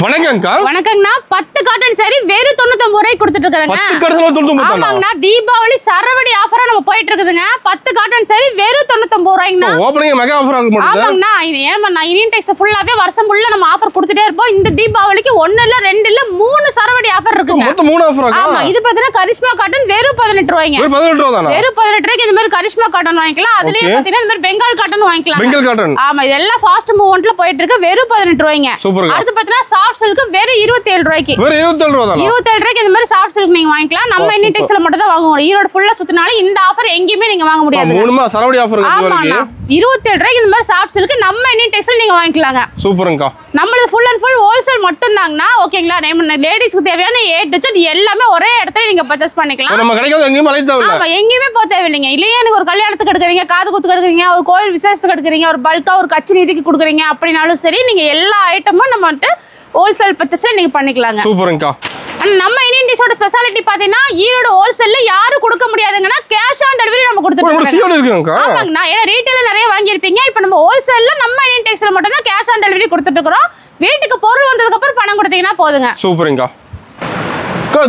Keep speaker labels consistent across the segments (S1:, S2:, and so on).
S1: வணக்கம்க்கா.
S2: வணக்கங்கண்ணா. 10 cotton sorry வெறும் 99 ரூபாய்க்கு கொடுத்துட்டு இருக்காங்க.
S1: 10 காட்டன் 99 தானா?
S2: ஆமாங்கண்ணா, தீபாவளி சரவடி ஆஃபரா நம்ம போயிட்டு இருக்குதுங்க. 10 காட்டன் சாரி வெறும் 99 ரூபாய்ங்கண்ணா.
S1: ஓபனிங் மெகா ஆஃபர் ஆக மாட்டேங்குது.
S2: ஆமாங்கண்ணா, ஏன்னா இனியன் டெக்ஸ் ஃபுல்லாவே வருஷம் ஃபுல்லா நம்ம ஆஃபர் கொடுத்துட்டே இருப்போம். இந்த தீபாவளிக்கு 1 இல்ல 2 இல்ல 3 சரவடி ஆஃபர் இருக்குங்க.
S1: மொத்தம் 3 ஆஃபர் ஆகா.
S2: ஆமா, இது பாத்தீங்கன்னா கரிஷ்மா காட்டன் வெறும் 18 ரூபாய்ங்க.
S1: வெறும் 18 ரூபாய் தானா?
S2: வெறும் 18 ரூபாய்க்கு இந்த மாதிரி கரிஷ்மா காட்டன் வாங்கிக்கலாம். அதுலயே பாத்தீங்கன்னா இந்த மாதிரி பெங்கால் காட்டன் வாங்கிக்கலாம்.
S1: பெங்கால் காட்டன்.
S2: ஆமா, இதெல்லாம் ஃபாஸ்ட் மூவ்மெண்ட்ல போயிட்டு இருக்கு. வெறும் 18 ரூபாய்ங்க.
S1: சூப்பர்ங்க.
S2: அடுத்து பாத்தீங்கன்னா சாஃப்ட் சில்க் வெறும் 27 ரூபாய்க்கு.
S1: வெறும் 27 ரூபாய் தானா?
S2: 27 ரூபாய்க்கு இந்த மாதிரி சாஃப்ட் சில்க் நீங்க வாங்கிக்கலாம். நம்ம இனியன் டெக்ஸ்ல மட்டும் தான் வாங்குவோம். ஈரோடு ஃபுல்லா சுத்தினாலும் இந்த ஆஃபர் எங்கேயுமே நீங்க வாங்க முடியாது.
S1: 3 சரவடி ஆஃபர் இருக்கு
S2: தீபாவளிக்கு. 27 ரூபாய்க்கு இந்த மாதிரி சாஃப்ட் சில்க் நம்ம இனியன் டெக்ஸ்ல நீங்க வாங்கிக்கலாங்க.
S1: சூப்பர்ங்கா.
S2: நம்மளது ஃபுல் அண்ட் ஃபுல் ஹோல்சேல் மட்டும் தாங்கண்ணா. ஓகேங்களா? நம்ம லேடிஸ்க்கு தேவையான A to Z எல்லாமே ஒரே இடத்துல நீங்க பர்ச்சேஸ் பண்ணிக்கலாம்.
S1: நம்ம கடைக்கு எங்கேயும் அலைய தேவையில்ல.
S2: ஆமா, எங்கேயுமே போக தேவையில்லைங்க. இல்லையா எனக்கு ஒரு கல்யாணத்துக்கு எடுக்கிறீங்க, காது குத்துக்கு எடுக்கிறீங்க, ஒரு கோயில் விசேஷத்துக்கு எடுக்கிறீங்க, ஒரு பல்கா ஒரு கட்சி நீதிக்கு கொடுக்குறீங்க அப்படின்னாலும் சரி, நீங்க எல்லா ஐட்டமும் நம்ம வந்துட்டு ஹோல்சேல் பர்ச்சேஸ்ல நீங்க பண்ணிக்கலாங்க.
S1: சூப்பர்ங்கா.
S2: நம்ம இனியன் டெக்ஸோட ஸ்பெஷாலிட்டி பாத்தீங்கன்னா ஈரோடு ஹோல்சேல்ல யாரும் கொடுக்க முடியாதுங்கன்னா கேஷ் ஆன் டெலிவரி நம்ம கொடுத்துட்டு ஆமாங்கண்ணா. ஏன்னா ரீட்டைல நிறைய வாங்கியிருப்பீங்க. இப்போ நம்ம ஹோல்சேல்ல நம்ம இனியன் டெக்ஸ்ல மட்டும் தான் கேஷ் ஆன் டெலிவரி கொடுத்துட்டு இருக்கிறோம். வீட்டுக்கு பொருள் வந்ததுக்கு அப்புறம் பணம் கொடுத்தீங்கன்னா போதுங்க.
S1: சூப்பர்ங்கா.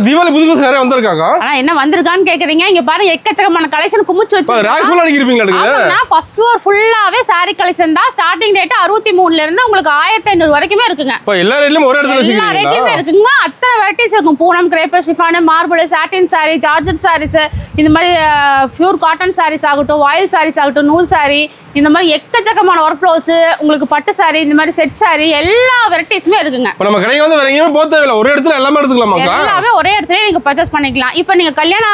S1: தீபாவளி புதுசு நிறைய வந்திருக்காங்க.
S2: ஆனா என்ன வந்திருக்கான்னு கேக்குறீங்க. இங்க பாருங்க, எக்கச்சக்கமான கலெக்ஷன் குமிச்சு வச்சிருக்காங்க.
S1: ராக் ஃபுல்லா அடிக்கிறீங்களா?
S2: நான் ஃபர்ஸ்ட் ஃப்ளோர் ஃபுல்லாவே saree கலெக்ஷன் தான். ஸ்டார்டிங் ரேட் 63 ல இருந்து உங்களுக்கு 1500 வரைக்குமே இருக்குங்க.
S1: எல்லா ரேட்லயும் ஒரே இடத்துல
S2: எல்லா ரேட்லயுமே இருக்குங்க. அத்தனை வெரைட்டிஸ் இருக்கும். பூனம், கிரேப்பர், ஷிஃபான், மார்பிள், சாட்டின் saree, ஜார்ஜெட் sarees, இந்த மாதிரி பியூர் காட்டன் sarees ஆகட்டும், வாயில் sarees ஆகட்டும், நூல் saree, இந்த மாதிரி எக்கச்சக்கமான ஒர்க் ப்ளவுஸ், உங்களுக்கு பட்டு saree, இந்த மாதிரி செட் saree எல்லா வெரைட்டிஸுமே இருக்குங்க.
S1: இப்ப நம்ம கடைக்கு வந்து வேற எங்கேயும் போக தேவையில்ல. ஒரே இடத்துல எல்லாமே எடுத்துக்கலாமாக்கா?
S2: எல்லாமே ஒரே இடத்துல நீங்க பர்ச்சேஸ் பண்ணிக்கலாம். இப்போ நீங்க கல்யாண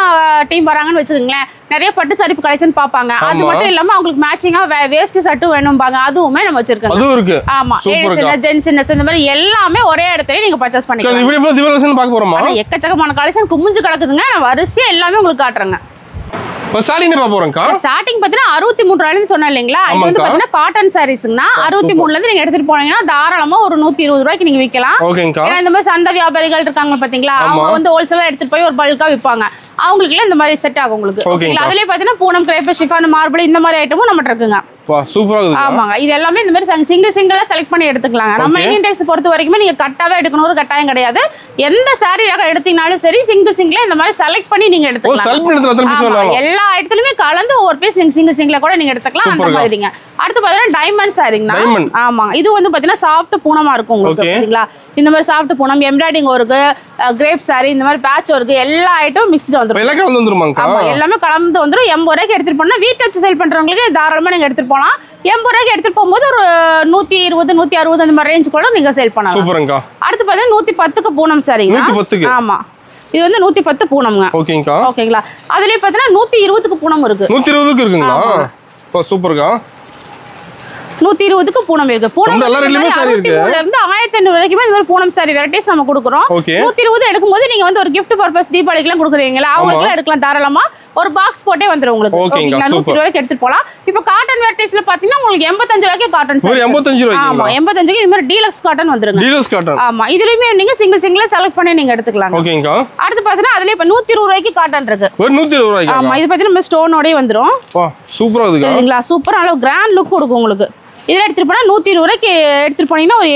S2: டீம் வராங்கன்னு வச்சுக்கோங்களேன், நிறைய பட்டு சாரி கலெக்ஷன் பாப்பாங்க. அது மட்டும் இல்லாம அவங்களுக்கு மேட்சிங்கா வேஸ்ட் சட்டும் வேணும்பாங்க. அதுவுமே நம்ம வச்சிருக்கோம்.
S1: அதுவும் இருக்கு.
S2: ஆமா, ஜென்ஸ் இந்த மாதிரி எல்லாமே ஒரே இடத்துல நீங்க பர்ச்சேஸ் பண்ணிக்கலாம்.
S1: இப்படி இப்ப தீபாவளி கலெக்ஷன் பார்க்க போறோமா?
S2: எக்கச்சக்கமான கலெக்ஷன் குமிஞ்சு கிடக்குதுங்க. நான் வரிசையா எல்லாமே உங்களுக்கு காட்டுறேங்க.
S1: இப்ப சாரி என்ன பார்க்க போறோம்க்கா?
S2: ஸ்டார்டிங் பாத்தீங்கன்னா 63 ரூபாயில இருந்து சொன்னேன் இல்லீங்களா? இது வந்து பாத்தீங்கன்னா காட்டன் சாரீஸ்ங்கனா 63 ல இருந்து நீங்க எடுத்துட்டு போனீங்கன்னா தாராளமா ஒரு 120 ரூபாய்க்கு நீங்க விக்கலாம்.
S1: ஓகேங்கா.
S2: ஏன்னா இந்த மாதிரி சந்தை வியாபாரிகள் இருக்காங்க பாத்தீங்களா, அவங்க வந்து ஹோல்சேலா எடுத்துட்டு போய் ஒரு பல்கா விப்பாங்க. அவங்களுக்கு இந்த மாதிரி செட் ஆகும் உங்களுக்கு. ஓகேங்களா? அதுலயே பாத்தீங்கன்னா பூனம், கிரேப்பர், ஷிஃபான், மார்பிள் இந்த மாதிரி ஐட்டமும் நம்ம இருக்குங்க.
S1: சூப்பரா இருக்கு.
S2: ஆமாங்க, இது எல்லாமே இந்த மாதிரி சிங்கிளா செலக்ட் பண்ணி எடுத்துக்கலாங்க. நம்ம இனியன் டெக்ஸ் பொறுத்த வரைக்கும் நீங்க கட்டாவே எடுக்கணும் கட்டாயம் கிடையாது. எந்த சாரி எடுத்தீங்கனாலும் சரி சிங்கிளா இந்த மாதிரி செலக்ட் பண்ணி நீங்க எடுத்துக்கலாம். எல்லா இடத்துலயுமே கலந்து ஒவ்வொரு பீஸ் நீங்க சிங்கிளா கூட நீங்க எடுத்துக்கலாம். அந்த மாதிரிங்க. அடுத்து பாத்தீங்கன்னா டைமண்ட் சாரிங்கனா. ஆமாங்க, இது வந்து பாத்தீங்கன்னா சாஃப்ட் பூனமா இருக்கும் உங்களுக்கு. பாத்தீங்களா? இந்த மாதிரி சாஃப்ட் பூனம், எம்ப்ராய்டிங் ஒர்க், கிரேப் சாரி, இந்த மாதிரி பேட்ச் ஒர்க் எல்லா ஐட்டமும் மிக்ஸ்டு வந்துரும்.
S1: எல்லாம் கலந்து வந்துருமாங்க?
S2: ஆமா, எல்லாமே கலந்து வந்துரும். 80 ரூபாய்க்கு எடுத்துட்டு போனா வீட்டு வச்சு சேல் பண்றவங்களுக்கு தாராளமா நீங்க எடுத்துட்டு போலாம். 80 ரூபாய்க்கு எடுத்துட்டு போகும்போது ஒரு 120 160 அந்த மாதிரி ரேஞ்ச் கூட நீங்க சேல் பண்ணலாம்.
S1: சூப்பர்ங்கா.
S2: அடுத்து பாத்தீங்கன்னா 110க்கு பூனம் சாரிங்க.
S1: 110க்கு.
S2: ஆமா, இது வந்து 110 பூனம்ங்க.
S1: ஓகேங்கா.
S2: ஓகேங்களா? அதுலயே பாத்தீங்கன்னா 120க்கு பூனம் இருக்கு.
S1: 120க்கு இருக்குங்களா? சூப்பர்ங்கா.
S2: 120க்கு பூனம் இருக்கு. பூனம் எல்லா ரேட்லயுமே சாரி இருக்கு. 63 ல இருந்து 1500 வரைக்கும் இந்த மாதிரி பூனம் சாரி வெரைட்டிஸ் நம்ம கொடுக்குறோம். 120 எடுக்கும்போது நீங்க வந்து ஒரு gift பர்பஸ் தீபாவளிக்குலாம் கொடுக்குறீங்களா, அவங்களுக்கு எடுக்கலாம் தாராளமா. ஒரு பாக்ஸ் போட்டே வந்துரும் உங்களுக்கு. ஓகேங்களா? 120 ரூபாய்க்கு எடுத்துட்டு போலாம். இப்போ காட்டன் வெரைட்டிஸ்ல பாத்தீங்கன்னா உங்களுக்கு 85 ரூபாய்க்கு காட்டன் சாரி.
S1: 85 ரூபாய்க்கு.
S2: ஆமா, 85க்கு இந்த மாதிரி டீலக்ஸ் காட்டன் வந்துருங்க.
S1: Deluxe cotton.
S2: ஆமா, இதுலயுமே நீங்க சிங்கிளா செலக்ட் பண்ணி நீங்க எடுத்துக்கலாம்.
S1: ஓகேங்கா.
S2: அடுத்து பாத்தீங்கன்னா அதுலயே இப்ப 120 ரூபாய்க்கு காட்டன் இருக்கு.
S1: ஒரு 120 ரூபாய்க்கு.
S2: ஆமா, இது பாத்தீங்கன்னா ஸ்டோனோடே வந்துரும்.
S1: சூப்பரா இருக்குங்க.
S2: சரிங்களா? சூப்பரா நல்ல கிராண்ட் லுக் கொடுக்கும் உங்களுக்கு. இதெல்லாம் எடுத்துட்டு போனா 120 ரூபாய்க்கு எடுத்துட்டு போனீங்கன்னா ஒரு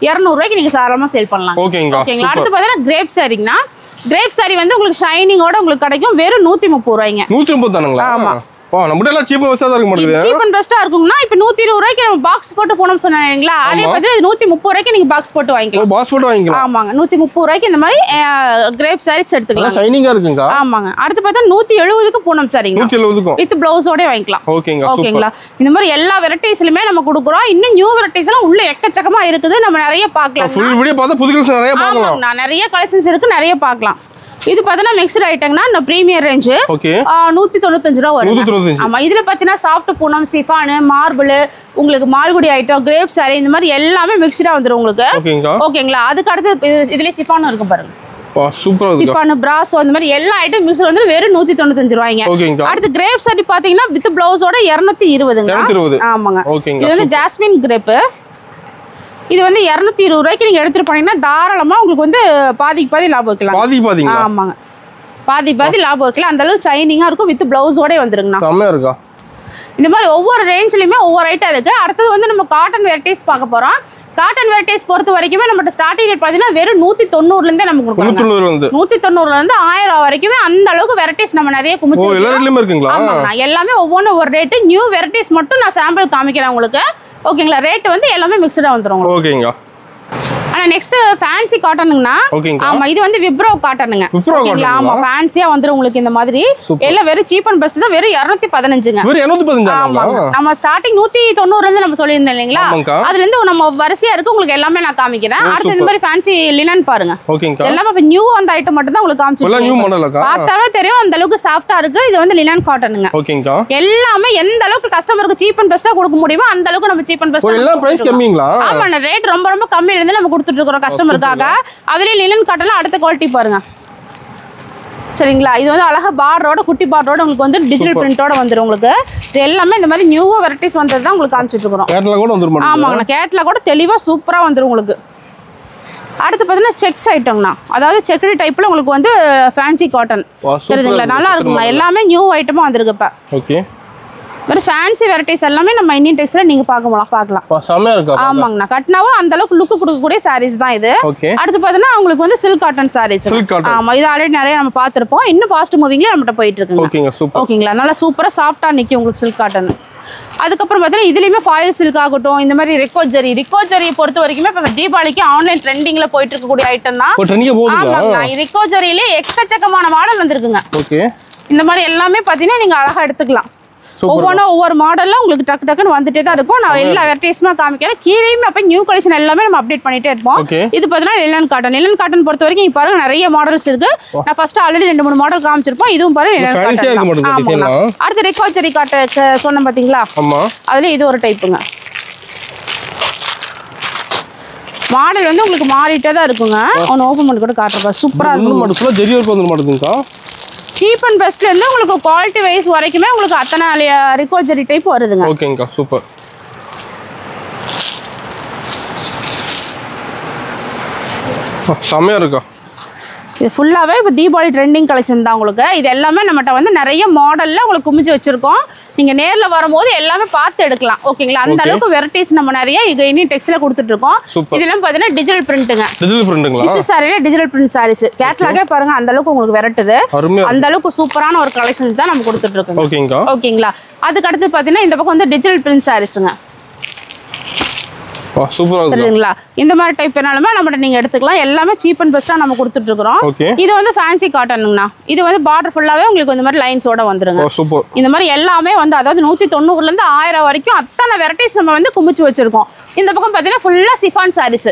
S2: 200 ரூபாய்க்கு நீங்க சாதாரணமா சேல் பண்ணலாம். ஓகேங்களா? அடுத்து பாத்தீங்கன்னா கிரேப் சாரிங்கனா. கிரேப் சாரி வந்து உங்களுக்கு ஷைனிங்கோட உங்களுக்கு கிடைக்கும். வெறும் 130 ரூபாய்ங்க.
S1: 130 தானங்களா? ஆமா. நம்ம எல்லாம் சீப் அண்ட் பெஸ்டா இருக்க மாட்டேங்குது.
S2: சீப் அண்ட் பெஸ்டா இருக்கும்னா இப்போ 120 ரூபாய்க்கு நம்ம பாக்ஸ் போட்டு போனோம் சொன்னீங்களா, அதே பத்தி 130 ரூபாய்க்கு நீங்க பாக்ஸ் போட்டு வாங்கிக்கலாம்.
S1: பாக்ஸ் போட்டு வாங்கிக்கலாம்.
S2: ஆமாங்க, 130 ரூபாய்க்கு இந்த மாதிரி கிரேப் சாரீஸ் எடுத்துக்கலாம்.
S1: ஷைனிங்கா இருக்குங்க.
S2: ஆமாங்க. அடுத்து பார்த்தா 170க்கு பூனம் சாரிங்க.
S1: 170க்கு
S2: வித் ப்ளவுஸோட வாங்கிக்கலாம்.
S1: ஓகேங்களா?
S2: இந்த மாதிரி எல்லா வெரைட்டிஸ்லயுமே நம்ம கொடுக்குறோம். இன்னும் நியூ வெரைட்டிஸ் எல்லாம் உள்ள எக்கச்சக்கமா இருக்குது. நம்ம நிறைய பார்க்கலாம்.
S1: ஃபுல் வீடியோ பார்த்தா புது கலெக்ஷன் நிறைய பார்க்கலாம்.
S2: நிறைய கலெக்ஷன்ஸ் இருக்கு, நிறைய பார்க்கலாம். இது பார்த்தா மிக்ஸ்ட் ஐட்டம்னா இந்த பிரீமியர் ரேஞ்ச் 195 ரூபா வரும். ஆமா, இதுல பார்த்தீங்கன்னா சாஃப்ட் பூனம், சிஃபான், மார்பிள், உங்களுக்கு மால்குடி ஐட்டம், கிரேப் சாரி இந்த மாதிரி எல்லாமே மிக்ஸ்டா வந்துரும் உங்களுக்கு. ஓகேங்களா? அதுக்கு அடுத்து இதுல சிஃபான் இருக்கும் பாருங்க.
S1: சூப்பரா இருக்கு.
S2: சிஃபான், பிராசோ இந்த மாதிரி எல்லா ஐட்டம் மிக்ஸ் வந்து வெறும் 195 ரூபாய்ங்க. அடுத்து கிரேப் சாரி பாத்தீங்கன்னா வித் ப்ளவுஸோட 220ங்க. ஆமாங்க. இது வந்து ஜாஸ்மின் கிரேப். இது வந்து 220 ரூபாய்க்கு நீங்க எடுத்துட்டு போனீங்கன்னா தாராளமா உங்களுக்கு வந்து பாதி லாபம் வைக்கலாம். ஆமாங்க, பாதி லாபம் வைக்கலாம். அந்த அளவுக்கு ஷைனிங்கா இருக்கும். வித் பிளவுஸோட வந்துருங்கண்ணா.
S1: செமையா இருக்கா?
S2: இந்த மாதிரி ஒவ்வொரு ரேஞ்ச்லயுமே ஒவ்வொரு ஐட்டம் இருக்கு. அடுத்தது வந்து நம்ம காட்டன் வெரைட்டிஸ் பார்க்க போறோம். காட்டன் வெரைட்டிஸ் பொறுத்த வரைக்குமே நம்ம ஸ்டார்டிங் ரேட் பாத்தீங்கன்னா வெறும் 190 இருந்தே நமக்கு கொடுக்குறாங்க. 190 இருந்து 1000 வரைக்குமே அந்த அளவுக்கு வெரைட்டிஸ் நம்ம நிறைய குமிச்சு எல்லாமே ஒவ்வொன்றும் ஒரு ரேட்டு. நியூ வெரைட்டிஸ் மட்டும் நான் சாம்பிள் காமிக்கிறேன் உங்களுக்கு. ஓகேங்களா, ரேட் வந்து எல்லாமே மிக்ஸ்டா வந்துரும். ஓகேங்க. ஆனா நெக்ஸ்ட் ஃபேன்சி காட்டனுங்கனா. ஆமா, இது வந்து விப்ரோ காட்டனுங்க. ஓகேங்களா, ஆமா ஃபேன்சியா வந்துரும் உங்களுக்கு இந்த மாதிரி. எல்லாம் வெறும் சீப் அண்ட் பெஸ்ட் தான். வெறும் 215ங்க. வெறும் 215. ஆமா, நம்ம ஸ்டார்டிங் 190 இருந்து நம்ம சொல்லியிருந்தோம் இல்லீங்களா, அதுல இருந்து நம்ம வரிசையா இருக்கு உங்களுக்கு எல்லாமே நான் காமிக்கிறேன். அடுத்து இந்த மாதிரி ஃபேன்சி லினன் பாருங்க. எல்லாமே இப்ப நியூ அந்த ஐட்டம் மட்டும் தான் உங்களுக்கு காமிச்சிருக்கேன். பார்த்தாவே தெரியும் அந்த அளவுக்கு சாஃப்ட்டா இருக்கு. இது வந்து லினன் காட்டனுங்க. எல்லாமே எந்த அளவுக்கு கஸ்டமருக்கு சீப் அண்ட் பெஸ்டா கொடுக்க முடியுமோ அந்த அளவுக்கு நம்ம சீப் அண்ட் பெஸ்ட். எல்லாம் பிரைஸ் கம்மிங்களா? ஆமா, ரேட் ரொம்ப ரொம்ப கம்மியில இருந்து நம்ம கொடுத்துட்டு இருக்கோம் கஸ்டமருக்காக. அதுலயே லினன் காட்டன்ல அடுத்த குவாலிட்டி பாருங்க. சரிங்களா, இது வந்து அழகா பார்டரோட குட்டி பார்டரோட உங்களுக்கு வந்து டிஜிட்டல் பிரிண்டோட வந்துரும் உங்களுக்கு. இது எல்லாமே இந்த மாதிரி நியூவா வெரைட்டிஸ் வந்தது தான் உங்களுக்கு காமிச்சிட்டு இருக்கோம். கேட்லாக் கூட வந்துரும். ஆமாங்க, கேட்லாக் கூட தெளிவா சூப்பரா வந்துரும் உங்களுக்கு. அடுத்து பார்த்தீங்கன்னா செக்ஸ் ஐட்டம்னா, அதாவது செக்குடு டைப்ல உங்களுக்கு வந்து ஃபேன்சி காட்டன். தெரியுதுங்களா, நல்லா இருக்குங்க. எல்லாமே நியூ ஐட்டமா வந்திருக்கு இப்ப. ஓகே, வேற ஃபேன்சி வெரைட்டிஸ் எல்லாமே நம்ம இந்தியன் டெக்ஸ்டைல்ல நீங்க பார்க்கலாம். செமையா இருக்கு. ஆமாங்கண்ணா, கட்னாவும் அந்த அளவுக்கு லுக் கொடுக்கக்கூடிய சாரீஸ் தான் இது. அடுத்து பார்த்தீங்கன்னா உங்களுக்கு வந்து சில்க் காட்டன் சாரீஸ். ஆமா, இது ஆல்ரெடி நிறைய நம்ம பார்த்திருப்போம். இன்னும் ஃபாஸ்ட் மூவிங்ல நம்மட்ட போயிட்டு இருக்குங்க. ஓகேங்களா, நல்லா சூப்பரா சாஃப்ட்டா நிக்கும் உங்களுக்கு சில்க் காட்டன். அதுக்கப்புறம் பார்த்தீங்கன்னா இதுலயுமே ஃபாயில் சில்க் ஆகட்டும், இந்த மாதிரி ரிக்கோஜரி பொறுத்த வரைக்குமே இப்போ தீபாவளிக்கு ஆன்லைன் ட்ரெண்டிங்ல போயிட்டு இருக்கக்கூடிய ஐட்டம் தான். ஆமாங்கண்ணா, ரிக்கோஜரியிலே எக்கச்சக்கமான மாடல் வந்திருக்குங்க. இந்த மாதிரி எல்லாமே பார்த்தீங்கன்னா நீங்க அழகா எடுத்துக்கலாம். ஒவ்வொரு மாடல்ல உங்களுக்கு டக்கு டக்குன்னு வந்துட்டே தான் இருக்கும். நான் எல்லா வெரைட்டிஸுமே காமிக்கிறேன். கீழேயுமே அப்ப நியூ கலெக்ஷன் எல்லாமே நம்ம அப்டேட் பண்ணிட்டே இருப்போம். இது பார்த்தீங்கன்னா லினன் காட்டன் பொறுத்த வரைக்கும் இங்க பாருங்க நிறைய மாடல்ஸ் இருக்கு. நான் ஃபர்ஸ்ட் ஆல்ரெடி 2-3 மாடல் காமிச்சிருப்போம். இதுவும் பாருங்க அடுத்து ரிக்கோஜரி காட்டன் சொன்னேன் பாத்தீங்களா, அதுல இது ஒரு டைப்புங்க. மாடல் வந்து உங்களுக்கு மாறிட்டே தான் இருக்குங்க. ஒன்னு ஓபன் பண்ணி கூட காட்டுறேன். சூப்பரா இருக்கும். சீப் அண்ட் பெஸ்ட்ல இருந்து உங்களுக்கு குவாலிட்டி வைஸ் வரைக்குமே உங்களுக்கு அத்தனை ரிக்கோஜரி டைப் வருதுங்க. ஓகேங்க, சூப்பர். செமையா இருக்கா. இது ஃபுல்லாவே இப்போ தீபாவளி ட்ரெண்டிங் கலெக்ஷன் தான் உங்களுக்கு. இது எல்லாமே நம்மகிட்ட வந்து நிறைய மாடல்ல உங்களுக்கு குமிச்சு வச்சிருக்கோம். நீங்க நேர்ல வரும்போது எல்லாமே பார்த்து எடுக்கலாம். ஓகேங்களா, அந்த அளவுக்கு வெரைட்டிஸ் நம்ம நிறைய இந்தியன் டெக்ஸ்டைல்ல கொடுத்துட்டு இருக்கோம். இதெல்லாம் பாத்தீங்கன்னா டிஜிட்டல் பிரிண்ட்ங்க. டிஷ்யூ சாரியில டிஜிட்டல் பிரிண்ட் சாரீஸ் கேட்லாகே பாருங்க அந்த அளவுக்கு உங்களுக்கு வெரைட்டுது. அந்த அளவுக்கு சூப்பரான ஒரு கலெக்ஷன்ஸ் தான் நம்ம கொடுத்துட்டு இருக்கோம். ஓகேங்களா, அதுக்கு அடுத்து பாத்தீங்கன்னா இந்த பக்கம் வந்து டிஜிட்டல் பிரிண்ட் சாரீஸ்ங்க. சரிங்களா, இந்த மாதிரி டைப் வேணாலுமே நம்மகிட்ட நீங்க எடுத்துக்கலாம். எல்லாமே சீப் அண்ட் பெஸ்டா நம்ம கொடுத்துட்டு இருக்கோம். இது வந்து ஃபேன்சி காட்டனுங்கண்ணா. இது வந்து பார்டர் ஃபுல்லாவே உங்களுக்கு இந்த மாதிரி லைன்ஸோட வந்துருங்க. இந்த மாதிரி எல்லாமே வந்து அதாவது 190 இருந்து 1000 வரைக்கும் அத்தனை வெரைட்டிஸ் நம்ம வந்து குமிச்சு வச்சிருக்கோம். இந்த பக்கம் பாத்தீங்கன்னா ஃபுல்லா சிஃபான் சாரீஸ்.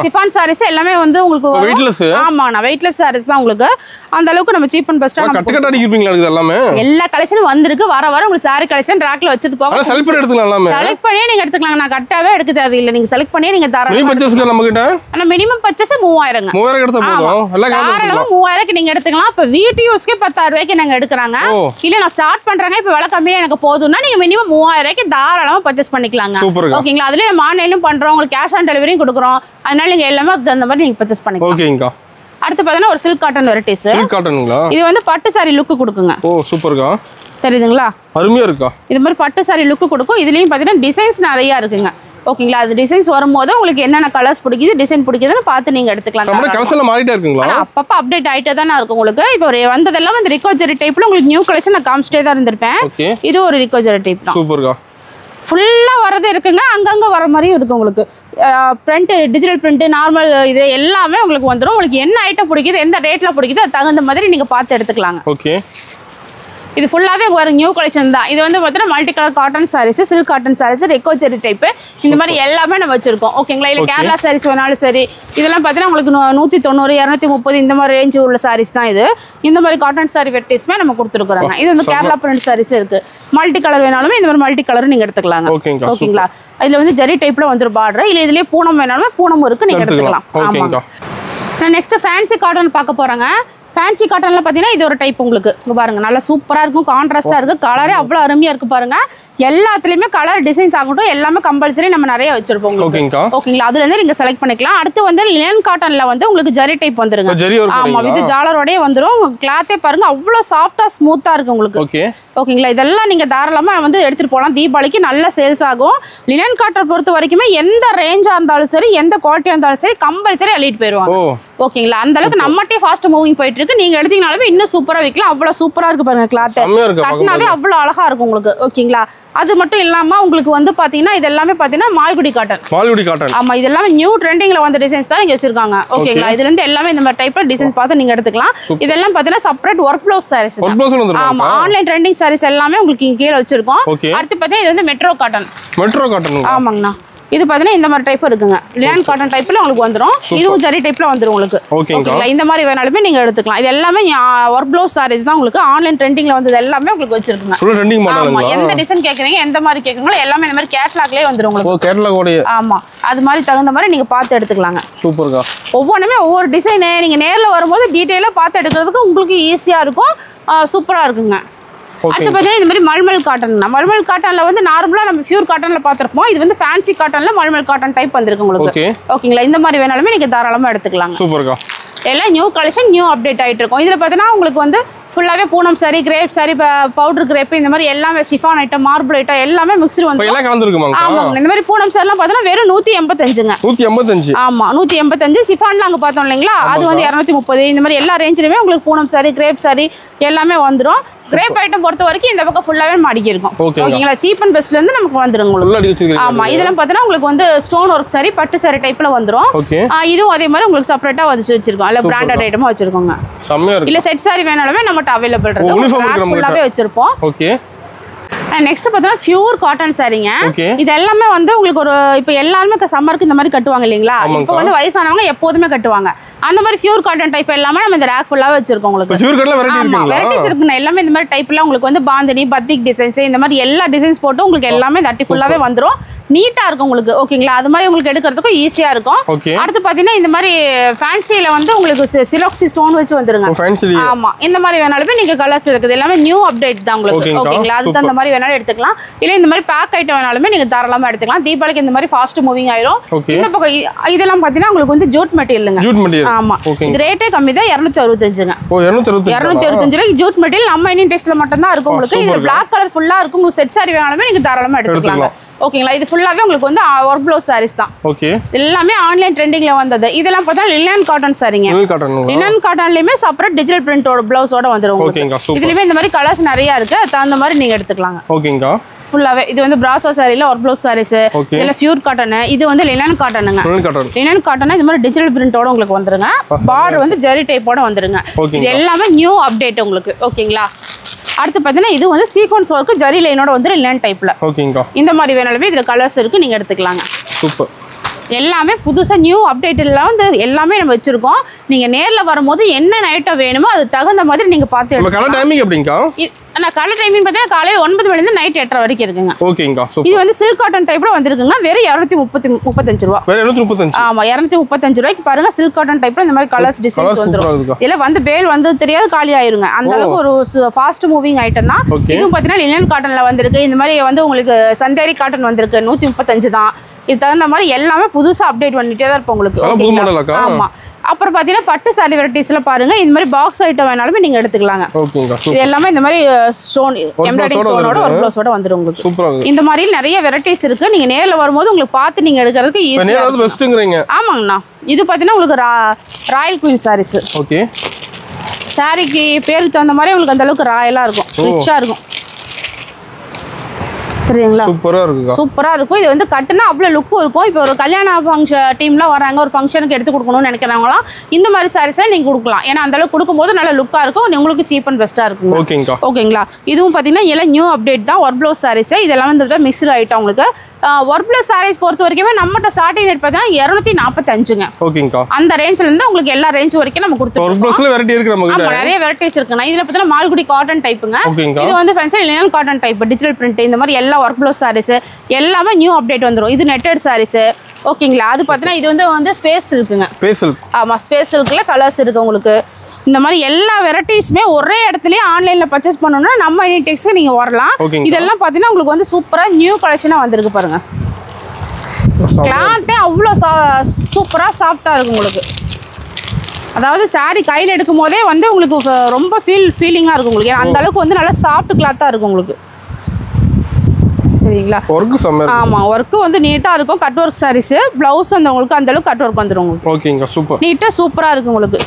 S2: சிஃபான் சாரீஸ் எல்லாமே வந்து உங்களுக்கு வெயிட்லெஸ். ஆமாண்ணா, வெயிட்லெஸ் சாரீஸ் தான் உங்களுக்கு. அந்த அளவுக்கு நம்ம சீப் அண்ட் பெஸ்டா எல்லா கலெக்ஷனும் வந்திருக்கு. வர உங்களுக்கு சாரி கலெக்ஷன் ரேக்ல வச்சது போக செலக்ட் பண்ணி நீங்க எடுத்துக்கலாம். நான் கட்டாவே எடுக்க தேவையில்லை. நீங்க செலக்ட் பண்ணி நீங்க மினிமம் பர்ச்சேஸ் 3000ங்க. 3000க்கு நீங்க எடுத்துக்கலாம். இப்ப வீட்டு யூஸ்க்கு 10000 ரூபாய்க்கு நாங்க எடுக்கிறாங்க. இல்ல நான் ஸ்டார்ட் பண்றேங்க இப்ப விலை கம்மியா எனக்கு போதும்னா நீங்க மினிமம் 3000 ரூபாய்க்கு தாராளமா பர்ச்சேஸ் பண்ணிக்கலாங்க. ஓகேங்களா, அதுல நம்ம ஆன்லைனும் பண்றோம். உங்களுக்கு கேஷ் ஆன் டெலிவரி கொடுக்குறோம். அதனால நீங்க எல்லாமே அந்த மாதிரி நீங்க பர்ச்சேஸ் பண்ணிக்கலாம். ஓகேங்கா. அடுத்து பார்த்தீங்கன்னா ஒரு சில்க் காட்டன் வெரைட்டிஸ். சில்க் காட்டனுங்களா? இது வந்து பட்டு சாரி லுக் கொடுக்குங்க. ஓ சூப்பர்க்கா. தெரியுதுங்களா, அருமையா இருக்கா. இது மாதிரி பட்டு சாரி லுக் கொடுக்கும். இதுலயும் பார்த்தீங்கன்னா டிசைன்ஸ் நிறைய இருக்குங்க. ஓகேங்களா, அது டிசைன்ஸ் வரும்போது உங்களுக்கு என்னென்ன கலர்ஸ் பிடிக்குது டிசைன் பிடிக்குதுன்னு பார்த்து நீங்க எடுத்துக்கலாம். நம்ம கலெக்ஷன்ல மாறிட்டே இருக்குங்களா? அப்பப்ப அப்டேட் ஆயிட்டே தான இருக்கும் உங்களுக்கு. இப்போ வந்ததெல்லாம் வந்து ரிக்கோஜரி டைப்ல உங்களுக்கு நியூ கலெக்ஷன் நான் காமிச்சிட்டே தான் இருந்திருப்பேன். இது ஒரு ரிக்கோஜரி டைப் தான். சூப்பர்க்கா. ஃபுல்லா வரது இருக்குங்க, அங்கங்க வர மாதிரியும் இருக்கு உங்களுக்கு. பிரிண்ட், டிஜிட்டல் பிரிண்ட், நார்மல் இது எல்லாமே உங்களுக்கு வந்துடும். உங்களுக்கு என்ன ஐட்டம் பிடிக்குது, எந்த ரேட்ல பிடிக்குது அது தகுந்த மாதிரி நீங்க பார்த்து எடுத்துக்கலாங்க. ஓகே, இது ஃபுல்லாவே ஒரு நியூ கலெக்ஷன் தான். இது வந்து பார்த்தீங்கன்னா multi colour cotton saris, silk cotton saris, ரெக்கோஜரி டைப் இந்த மாதிரி எல்லாமே நம்ம வச்சிருக்கோம். ஓகேங்களா, இல்ல கேரளா சாரீஸ் வேணாலும் சரி. இதெல்லாம் பார்த்தீங்கன்னா உங்களுக்கு 190, 230 இந்த மாதிரி ரேஞ்ச் உள்ள சாரீஸ் தான் இது. இந்த மாதிரி காட்டன் சாரி வெரைட்டிஸ்மே நம்ம கொடுத்துருக்குறாங்க. இது வந்து கேரளா பிரிண்ட் சாரீஸ் இருக்கு. மல்டி கலர் வேணாலுமே இந்த மாதிரி மல்டி கலர் நீங்க எடுத்துக்கலாங்க. ஓகேங்களா, இதுல வந்து ஜரி டைப்ல வந்துரு பார்டர். இல்ல இதுலயே பூனம் வேணாலுமே பூனமும் இருக்கு, நீங்க எடுத்துக்கலாம். ஆமாங்க. நான் நெக்ஸ்ட் ஃபேன்சி காட்டன் பார்க்க போறேங்க. ஃபேன்சி காட்டன்ல பாத்தீங்கன்னா இது ஒரு டைப் உங்களுக்கு. இங்க பாருங்க நல்லா சூப்பரா இருக்கும், கான்ட்ராஸ்டா இருக்கு, கலரே அவ்வளவு அருமையா இருக்கு பாருங்க. எல்லாத்துலயுமே கலர் டிசைன்ஸ் ஆகட்டும் எல்லாமே கம்பல்சரி நம்ம நிறைய வச்சிருப்போம் உங்களுக்கு. ஓகேங்களா, அதுல இருந்து நீங்க செலக்ட் பண்ணிக்கலாம். அடுத்து வந்து லினன் காட்டன்ல வந்து உங்களுக்கு ஜரி டைப் வந்துருங்க. ஆமா, இது ஜாலரோடயே வந்துரும். கிளாத்தே பாருங்க அவ்வளவு சாஃப்டா ஸ்மூத்தா இருக்கு உங்களுக்கு. ஓகேங்களா, இதெல்லாம் நீங்க தாராளமா வந்து எடுத்துட்டு போலாம். தீபாவளிக்கு நல்ல சேல்ஸ் ஆகும். லினன் காட்டன் பொறுத்த வரைக்குமே எந்த ரேஞ்சா இருந்தாலும் சரி, எந்த குவாலிட்டியா இருந்தாலும் சரி, கம்பல்சரி அள்ளிட்டு போயிருவாங்க. ஓகேங்களா, அந்த அளவுக்கு நம்மட்டே ஃபாஸ்ட் மூவிங் போயிட்டு இருக்கு. நீங்க எடுத்தீங்கனாலுமே இன்னும் சூப்பரா விற்கலாம். அவ்வளவு சூப்பரா இருக்கு பாருங்க, கிளாத் கட்டினாவே அவ்வளவு அழகா இருக்கும் உங்களுக்கு. ஓகேங்களா, அது மட்டும் இல்லாம உங்களுக்கு வந்து பாத்தீங்கன்னா இது எல்லாமே பாத்தீங்கன்னா மால்குடி காட்டன். ஆமா, இது எல்லாமே நியூ ட்ரெண்டிங்ல வந்த டிசைன்ஸ் தான் இங்க வச்சிருக்காங்க. ஓகேங்களா, இதுல இருந்து எல்லாமே இந்த மாதிரி டைப்ல டிசைன்ஸ் பார்த்து நீங்க எடுத்துக்கலாம். இதெல்லாம் பாத்தீங்கன்னா செப்பரேட் ஒர்க் ப்ளவுஸ் சாரீஸ். ஆமா, ஆன்லைன் ட்ரெண்டிங் சாரீஸ் எல்லாமே உங்களுக்கு இங்க கீழ வச்சிருக்கோம். அடுத்து பாத்தீங்கன்னா இது வந்து மெட்ரோ காட்டன். ஆமாங்கண்ணா, இது பாத்தீங்கன்னா இந்த மாதிரி டைப் இருக்குங்க. லினன் காட்டன் டைப்ல உங்களுக்கு வந்துரும். இதுவும் ஜரி டைப்ல வந்துரும் உங்களுக்கு. ஓகேங்களா, இந்த மாதிரி வேணாலுமே நீங்க எடுத்துக்கலாம். இது எல்லாமே ஒர்க் ப்ளவுஸ் சாரீஸ் தான் உங்களுக்கு. ஆன்லைன் ட்ரெண்டிங்ல வந்தது எல்லாமே உங்களுக்கு வச்சிருக்குங்க. ஆமா, எந்த டிசைன் கேக்குறீங்க, எந்த மாதிரி கேக்குறீங்களோ எல்லாமே இந்த மாதிரி கேட்டலாக்லயே வந்துரும் உங்களுக்கு. கேட்டலாகோட ஆமா, அது மாதிரி தகுந்த மாதிரி நீங்க பார்த்து எடுத்துக்கலாங்க. சூப்பர்க்கா. ஒவ்வொன்றுமே ஒவ்வொரு டிசைன் நீங்க நேர்ல வரும்போது டீடைலா பார்த்து எடுக்கிறதுக்கு உங்களுக்கு ஈஸியா இருக்கும். சூப்பரா இருக்குங்க. அடுத்து பார்த்தீங்கன்னா இந்த மாதிரி மல்மல் காட்டன்ல வந்து நார்மலா நம்ம பியூர் காட்டன்ல பார்த்திருப்போம். இது வந்து ஃபேன்சி காட்டன்ல மல்மல் காட்டன் டைப் வந்திருக்கு உங்களுக்கு. ஓகேங்களா, இந்த மாதிரி வேணாலுமே நீங்க தாராளமா எடுத்துக்கலாம். சூப்பர்க்கா. எல்லாம் நியூ கலெக்ஷன், நியூ அப்டேட் ஆயிட்டு இருக்கும். இதுல பார்த்தீங்கன்னா உங்களுக்கு வந்து ஃபுல்லாவே பூனம் sari, crepe sari, powder crepe, இந்த மாதிரி எல்லாமே ஷிஃபான் ஐட்டம், மார்பிள் ஐட்டம் எல்லாமே மிக்ஸ்டு வந்து எல்லாம் கலந்துருக்குமாங்க. ஆமாங்க, இந்த மாதிரி பூனம் சாரிலாம் பார்த்தா வெறும் 185ங்க. 185. ஆமா, 185. ஷிஃபான்ல அங்க பார்த்தோம் இல்லைங்களா, அது வந்து 230. இந்த மாதிரி எல்லா ரேஞ்சிலுமே உங்களுக்கு பூனம் சாரி, கிரேப் சாரி எல்லாமே வந்துரும். கிரேப் ஐட்டம் பொறுத்த வரைக்கும் இந்த பக்கம் ஃபுல்லாவே மடிக்கி இருக்கும். ஓகேங்களா, சீப் அண்ட் பெஸ்ட்ல இருந்து நமக்கு வந்துரும் உங்களுக்கு. ஆமா, இதெல்லாம் பார்த்தா உங்களுக்கு வந்து ஸ்டோன் ஒர்க் சாரி, பட்டு சாரி டைப்ல வந்துரும். இதுவும் அதே மாதிரி உங்களுக்கு செப்பரேட்டா வச்சிருக்கோம். இல்ல பிராண்டட் ஐட்டமா வச்சிருக்கோங்க. இல்ல செட் சாரி வேணாலுமே நம்ம அவைலபிள் இருக்கு. ஃபுல்லாவே வச்சிருப்போம். ஓகே. நெக்ஸ்ட் பார்த்தீங்கன்னா பியூர் காட்டன் சாரீங்க. இது எல்லாமே வந்து உங்களுக்கு ஒரு இப்போ எல்லாருமே சம்மருக்கு இந்த மாதிரி கட்டுவாங்க இல்லைங்களா. இப்போ வந்து வயசானவங்க எப்போதுமே கட்டுவாங்க. அந்த மாதிரி பியூர் காட்டன் டைப் எல்லாமே நம்ம இந்த ரேக் ஃபுல்லாவே வச்சிருக்கோம் உங்களுக்கு. வெரைட்டிஸ் இருக்குங்க. எல்லாமே இந்த மாதிரி டைப்ல உங்களுக்கு வந்து பாந்தினி, பத்திக் டிசைன்ஸ், இந்த மாதிரி எல்லா டிசைன்ஸ் போட்டு உங்களுக்கு எல்லாமே தட்டி ஃபுல்லாவே வந்துரும். நீட்டா இருக்கும் உங்களுக்கு. ஓகேங்களா, அது மாதிரி உங்களுக்கு எடுக்கிறதுக்கும் ஈஸியா இருக்கும். அடுத்து பாத்தீங்கன்னா இந்த மாதிரி ஃபேன்சில வந்து உங்களுக்கு சிலோக்சி ஸ்டோன் வச்சு வந்துருங்க. ஆமா, இந்த மாதிரி வேணாலுமே நீங்க கலர்ஸ் இருக்குது. எல்லாமே நியூ அப்டேட் தான் உங்களுக்கு. ஓகேங்களா, அதுக்கு அந்த மாதிரி வேணாலும் எடுத்துக்கலாம். இல்ல இந்த மாதிரி பேக் ஐட்டம் வேணாலுமே நீங்க தாராளமா எடுத்துக்கலாம். தீபாவளிக்கு இந்த மாதிரி ஃபாஸ்ட் மூவிங் ஆயிரும். இந்த பக்கம் இதெல்லாம் பாத்தீங்கன்னா உங்களுக்கு வந்து ஜூட் மெட்டீரியல்ங்க. ஆமா, இது ரேட்டே கம்மி தான். 265ங்க. 265 ரூபாய்க்கு ஜூட் மெட்டீரியல் நம்ம இந்தியன் டெக்ஸ்டைல்ல மட்டும் தான் இருக்கும் உங்களுக்கு. இது பிளாக் கலர் ஃபுல்லா இருக்கும். உங்களுக்கு செட் சாரி வேணாலுமே நீங்க தாராளமா எடுத்துக்கலாம். ஓகேங்களா, இது ஃபுல்லாவே உங்களுக்கு வந்து ஒர்க் ப்ளவுஸ் சாரீஸ் தான். ஓகே, எல்லாமே ஆன்லைன் ட்ரெண்டிங்ல வந்தது. இதெல்லாம் பார்த்தா லினன் காட்டன் சாரீங்க. லினன் காட்டன்லயுமே செப்பரேட் டிஜிட்டல் பிரிண்டோட பிளவுஸோட வந்துரும் உங்களுக்கு. இதுலயுமே இந்த மாதிரி கலர்ஸ் நிறைய இருக்கு. அந்த மாதிரி நீங்க எடுத்துக்கலாங்க. ஓகேங்கா, ஃபுல்லாவே இது வந்து பிராசோ சாரில ஒர்க் ப்ளவுஸ் சாரீஸ். இதுல பியூர் காட்டன், இது வந்து லினன் காட்டனுங்க. லினன் காட்டன் இந்த மாதிரி டிஜிட்டல் பிரிண்டோட உங்களுக்கு வந்துருங்க. பார்டர் வந்து ஜரி டைப்போட வந்துருங்க. இது எல்லாமே நியூ அப்டேட் உங்களுக்கு. ஓகேங்களா, அடுத்து பார்த்தீங்கன்னா இது வந்து சீக்வன்ஸ் ஒர்க் ஜரி லைனோட வந்து லினன் டைப்ல. ஓகேங்கா, இந்த மாதிரி வேணாலுமே இதுல கலர்ஸ் இருக்கு, நீங்க எடுத்துக்கலாங்க. சூப்பர். எல்லாமே புதுசா நியூ அப்டேட்லாம் வந்து எல்லாமே நம்ம வச்சிருக்கோம். நீங்க நேர்ல வரும்போது என்ன ஐட்டம் வேணுமோ அது தகுந்த மாதிரி நீங்க பார்த்து எடுத்துக்கலாம். கலர் டைமிங் எப்படிங்கா? நான் கலர் டைமிங் பார்த்தீங்கன்னா காலையில 9 மணில இருந்து நைட் 8:30 வரைக்கும் இருக்குங்க. ஓகேங்கா, இது வந்து சில்க் காட்டன் டைப்ல வந்திருக்குங்க. வெறும் 235 ரூபாய். வெறும் 235. ஆமா, 235 ரூபாய்க்கு பாருங்க. சில்க் காட்டன் டைப்ல இந்த மாதிரி கலர்ஸ் டிசைன்ஸ் வந்துரும். இதெல்லாம் வந்து பேல் வந்து தெரியாது, காலி ஆயிருங்க. அந்த அளவுக்கு ஒரு ஃபாஸ்ட் மூவிங் ஐட்டம் தான். இதுவும் பார்த்தீங்கன்னா லினன் காட்டன்ல வந்திருக்கு. இந்த மாதிரி வந்து உங்களுக்கு சந்தேரி காட்டன் வந்திருக்கு. 135 தான். இது தகுந்த மாதிரி எல்லாமே புதுசா அப்டேட் பண்ணிட்டே தான் இருப்போம் உங்களுக்கு. ஆமா, அப்புறம் பாத்தீங்கன்னா பட்டு சாரி வெரைட்டிஸ்ல பாருங்க. இந்த மாதிரி பாக்ஸ் ஐட்டம் வேணாலுமே நீங்க எடுத்துக்கலாங்க. இது எல்லாமே இந்த மாதிரி ஸ்டோன் எம்ப்ராய்டரி ஸ்டோனோட ஒரு ப்ளவுஸோட வந்துரும் உங்களுக்கு. இந்த மாதிரி நிறைய வெரைட்டிஸ் இருக்கு. நீங்க நேர்ல வரும்போது உங்களுக்கு பார்த்து நீங்க எடுக்கிறதுக்கு ஈஸியா இருக்கும். ஆமாங்கண்ணா, இது பாத்தீங்கன்னா உங்களுக்கு ராயல் குயின் சாரீஸ். ஓகே, சாரிக்கு பேருக்கு தகுந்த மாதிரி உங்களுக்கு அந்த அளவுக்கு ராயலா இருக்கும், ரிச்சா இருக்கும். சரிங்களா, சூப்பரா இருக்கு. சூப்பரா இருக்கும். இது வந்து கட்டுனா அவ்வளவு லுக்கும் இருக்கும். இப்போ ஒரு கல்யாண ஃபங்க்ஷன் டீம்ல வராங்க, ஒரு ஃபங்க்ஷனுக்கு எடுத்து கொடுக்கணும்னு நினைக்கிறாங்களாம் இந்த மாதிரி சாரீஸ் நீங்க கொடுக்கலாம். ஏன்னா அந்த அளவுக்கு கொடுக்கும்போது நல்ல லுக்கா இருக்கும், உங்களுக்கு சீப் அண்ட் பெஸ்டா இருக்கும். ஓகேங்களா, இதுவும் பாத்தீங்கன்னா எல்லாம் நியூ அப்டேட் தான். ஒர்க் ப்ளவுஸ் சாரீஸ் இதெல்லாம் வந்து மிக்ஸ்டு ஐட்டம் உங்களுக்கு. ஒர்க் ப்ளவுஸ் சாரீஸ் பொறுத்த வரைக்குமே நம்மகிட்ட ஸ்டார்டிங் ரேட் பார்த்தீங்கன்னா 245ங்க. ஓகேங்கா, அந்த ரேஞ்ச்ல இருந்து உங்களுக்கு எல்லா ரேஞ்ச் வரைக்கும் நம்ம கொடுத்துருக்கோம். நிறைய வெரைட்டிஸ் இருக்குண்ணா. இதுல பார்த்தீங்கன்னா மால்குடி காட்டன் டைப்புங்க. இது வந்து fancy linen cotton type, digital print, இந்த மாதிரி எல்லா ஒர்க் ப்ளவுஸ் சாரீஸ் எல்லாமே நியூ அப்டேட் வந்துடும். இது நெட்டட் சாரீஸ் ஓகேங்களா. அது பார்த்தீங்கன்னா இது வந்து ஸ்பேஸ் இருக்குங்க. ஆமாம், ஸ்பேஸ் சில்க்ல கலர்ஸ் இருக்கு உங்களுக்கு. இந்த மாதிரி எல்லா வெரைட்டிஸுமே ஒரே இடத்துலயே ஆன்லைன்ல பர்ச்சேஸ் பண்ணணும்னா நம்ம யூனிடெக்ஸ்க்கு நீங்க வரலாம். இதெல்லாம் பார்த்தீங்கன்னா உங்களுக்கு வந்து சூப்பரா நியூ கலெக்ஷனா வந்திருக்கு பாருங்க. கிளாத்தே அவ்வளோ சூப்பரா சாஃப்டா இருக்கு உங்களுக்கு. அதாவது சாரி கையில் எடுக்கும் போதே வந்து உங்களுக்கு ரொம்ப ஃபீலிங்காக இருக்கும் உங்களுக்கு. அந்த அளவுக்கு வந்து நல்லா சாஃப்ட் கிளாத்தாக இருக்கும் உங்களுக்கு. சரிங்களா. ஆமாம், ஒர்க்கு வந்து நீட்டாக இருக்கும். கட் ஒர்க் சாரீஸ் ப்ளவுஸ் வந்து உங்களுக்கு அந்த அளவுக்கு கட் ஒர்க் வந்துடும் உங்களுக்கு.
S1: ஓகேங்க, சூப்பர்.
S2: நீட்டாக சூப்பராக இருக்கும் உங்களுக்கு.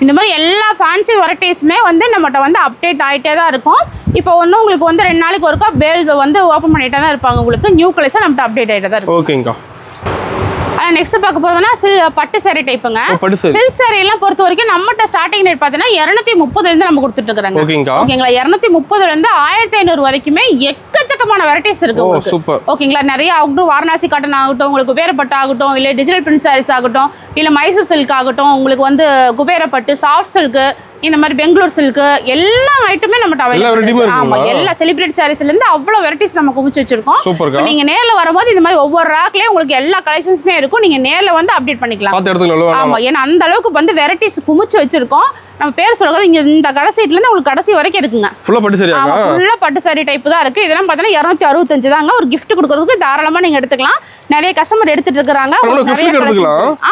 S2: இந்த மாதிரி எல்லா ஃபேன்சி வெரைட்டிஸுமே வந்து நம்மகிட்ட வந்து அப்டேட் ஆகிட்டே தான் இருக்கும். இப்போ ஒன்றும் உங்களுக்கு வந்து 2 நாளைக்கு ஒருக்கா பேல்ஸ் வந்து ஓப்பன் பண்ணிட்டே தான் இருப்பாங்க உங்களுக்கு. நியூ கலெக்ஷன் நம்மகிட்ட அப்டேட் ஆகிட்டே தான் இருக்கும்.
S1: ஓகேங்க.
S2: நெக்ஸ்ட் பார்க்க போறோம்னா பட்டு சாரி டைப்புங்க. சில்க் சாரி எல்லாம் பொறுத்த வரைக்கும் நம்மகிட்ட ஸ்டார்டிங் ரேட் பார்த்தீங்கன்னா 230 இருந்து நம்ம கொடுத்துட்டு இருக்காங்க. ஓகேங்களா. 230 இருந்து 1500 வரைக்குமே எக்கச்சக்கமான வெரைட்டிஸ் இருக்கு உங்களுக்கு. ஓகேங்களா. நிறைய ஆகட்டும், வாரணாசி காட்டன் ஆகட்டும், உங்களுக்கு குபேரப்பட்டு ஆகட்டும், இல்லை டிஜிட்டல் பிரிண்ட் சாரீஸ் ஆகட்டும், இல்லை மைசூர் சில்க் ஆகட்டும், உங்களுக்கு வந்து குபேரப்பட்டு, சாஃப்ட் சில்க், இந்த மாதிரி பெங்களூர் சில்க் எல்லா ஐட்டமே நம்மகிட்ட அவைலபிள். ஆமா, எல்லா செலிபிரிட்டி சாரீஸ்ல இருந்து அவ்வளவு வெரைட்டிஸ் நம்ம குமிச்சு வச்சிருக்கோம். நீங்க நேர்ல வரும்போது இந்த மாதிரி ஒவ்வொரு ரேக்லயே உங்களுக்கு எல்லா கலெக்ஷன்ஸுமே இருக்கும். நீங்க நேர்ல வந்து அப்டேட் பண்ணிக்கலாம். ஆமா, ஏன்னா அந்த அளவுக்கு வந்து வெரைட்டிஸ் குமிச்சு வச்சிருக்கோம். நம்ம பேர் சொல்றது இங்க இந்த கடை சைட்ல இருந்து உங்களுக்கு கடைசி வரைக்கும் இருக்குங்க.
S1: ஃபுல்லா பட்டு சாரி.
S2: ஆமா, ஃபுல்லா பட்டு சாரி டைப் தான் இருக்கு. இதெல்லாம் பார்த்தீங்கன்னா 265 தாங்க. ஒரு gift கொடுக்கிறதுக்கு தாராளமா நீங்க எடுத்துக்கலாம். நிறைய கஸ்டமர் எடுத்துட்டு இருக்காங்க.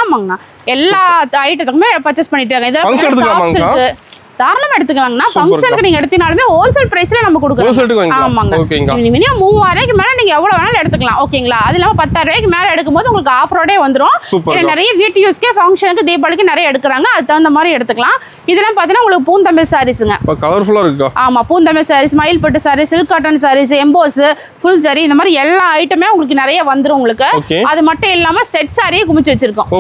S2: ஆமாங்கண்ணா, எல்லா ஐட்டத்துக்குமே பர்ச்சேஸ் பண்ணிட்டு இருக்காங்க. இதெல்லாம் தாராளமா எடுத்துக்கலாங்கண்ணா. ஃபங்க்ஷனுக்கு நீங்க எடுத்தீங்கனாலுமே ஹோல்சேல் பிரைஸ்ல நம்ம கொடுக்குறோம். ஆமாங்க, மினிமம் 3000 ரூபாய்க்கு மேல நீங்க எவ்வளவு வேணாலும் எடுத்துக்கலாம். ஓகேங்களா. அது இல்லாம 10000 ரூபாய்க்கு மேல எடுக்கும்போது உங்களுக்கு ஆஃபரோடே வந்துடும். நிறைய வீட்டு யூஸ்க்கே, ஃபங்க்ஷனுக்கு, தீபாவளிக்கு நிறைய எடுக்கிறாங்க. அது தகுந்த மாதிரி எடுத்துக்கலாம். இதெல்லாம் பார்த்தீங்கன்னா உங்களுக்கு பூந்தமிழ் சாரீஸுங்க. கலர்ஃபுல்லா இருக்கு. ஆமா, பூந்தமிழ் சாரீஸ், மயில் பட்டு saris, silk cotton saris, emboss, full sari, இந்த மாதிரி எல்லா ஐட்டமே உங்களுக்கு நிறைய வந்துடும் உங்களுக்கு. அது மட்டும் இல்லாம செட் சாரியை குமிச்சு வச்சிருக்கோம்.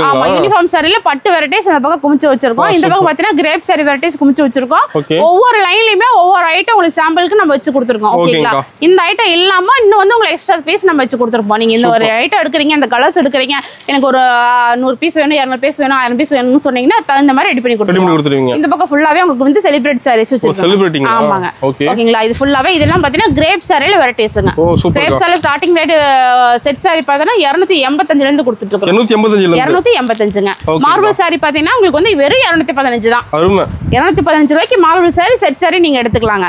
S2: ஆமா, யூனிஃபார்ம் சாரியில பட்டு வெரைட்டிஸ் அந்த பக்கம் குமிச்சு வச்சிருக்கோம். இந்த பக்கம் பார்த்தீங்கன்னா கிரேப் சாரி குமிச்சு வச்சிருக்கோம். ஒவ்வொரு லைன்லயுமே ஒவ்வொரு ஐட்டம் உங்களுக்கு சாம்பிளுக்கு நம்ம வச்சு கொடுத்துருக்கோம். ஓகேங்களா. இந்த ஐட்டம் இல்லாம இன்னும் வந்து உங்களுக்கு எக்ஸ்ட்ரா பீஸ் நம்ம வச்சு கொடுத்துருப்போம். நீங்க இந்த ஒரு ஐட்டம் எடுக்கிறீங்க, இந்த கலர்ஸ் எடுக்கிறீங்க, எனக்கு ஒரு 100 பீஸ் வேணும், 200 பீஸ் வேணும், 1000 பீஸ் வேணும்னு சொன்னீங்கன்னா தகுந்த மாதிரி ரெடி பண்ணி கொடுத்துருவீங்க. இந்த பக்கம் ஃபுல்லாவே உங்களுக்கு வந்து செலிபிரிட்டி சாரீஸ் வச்சிருக்கோம். ஆமாங்க, ஓகேங்களா. இது ஃபுல்லாவே இதெல்லாம் பாத்தீங்கன்னா கிரேப் சாரியில வெரைட்டிஸ்ங்க. கிரேப் சாரியில ஸ்டார்டிங் ரேட் செட் சாரி பார்த்தா 285 இருந்து கொடுத்துட்டு இருக்கோம். 285ங்க. மார்பிள் சாரி பாத்தீங்கன்னா உங்களுக்கு வந்து வெறும் 215 தான். 215 ரூபாய்க்கு மார்பிள் சாரி செட் சாரி நீங்க எடுத்துக்கலாங்க.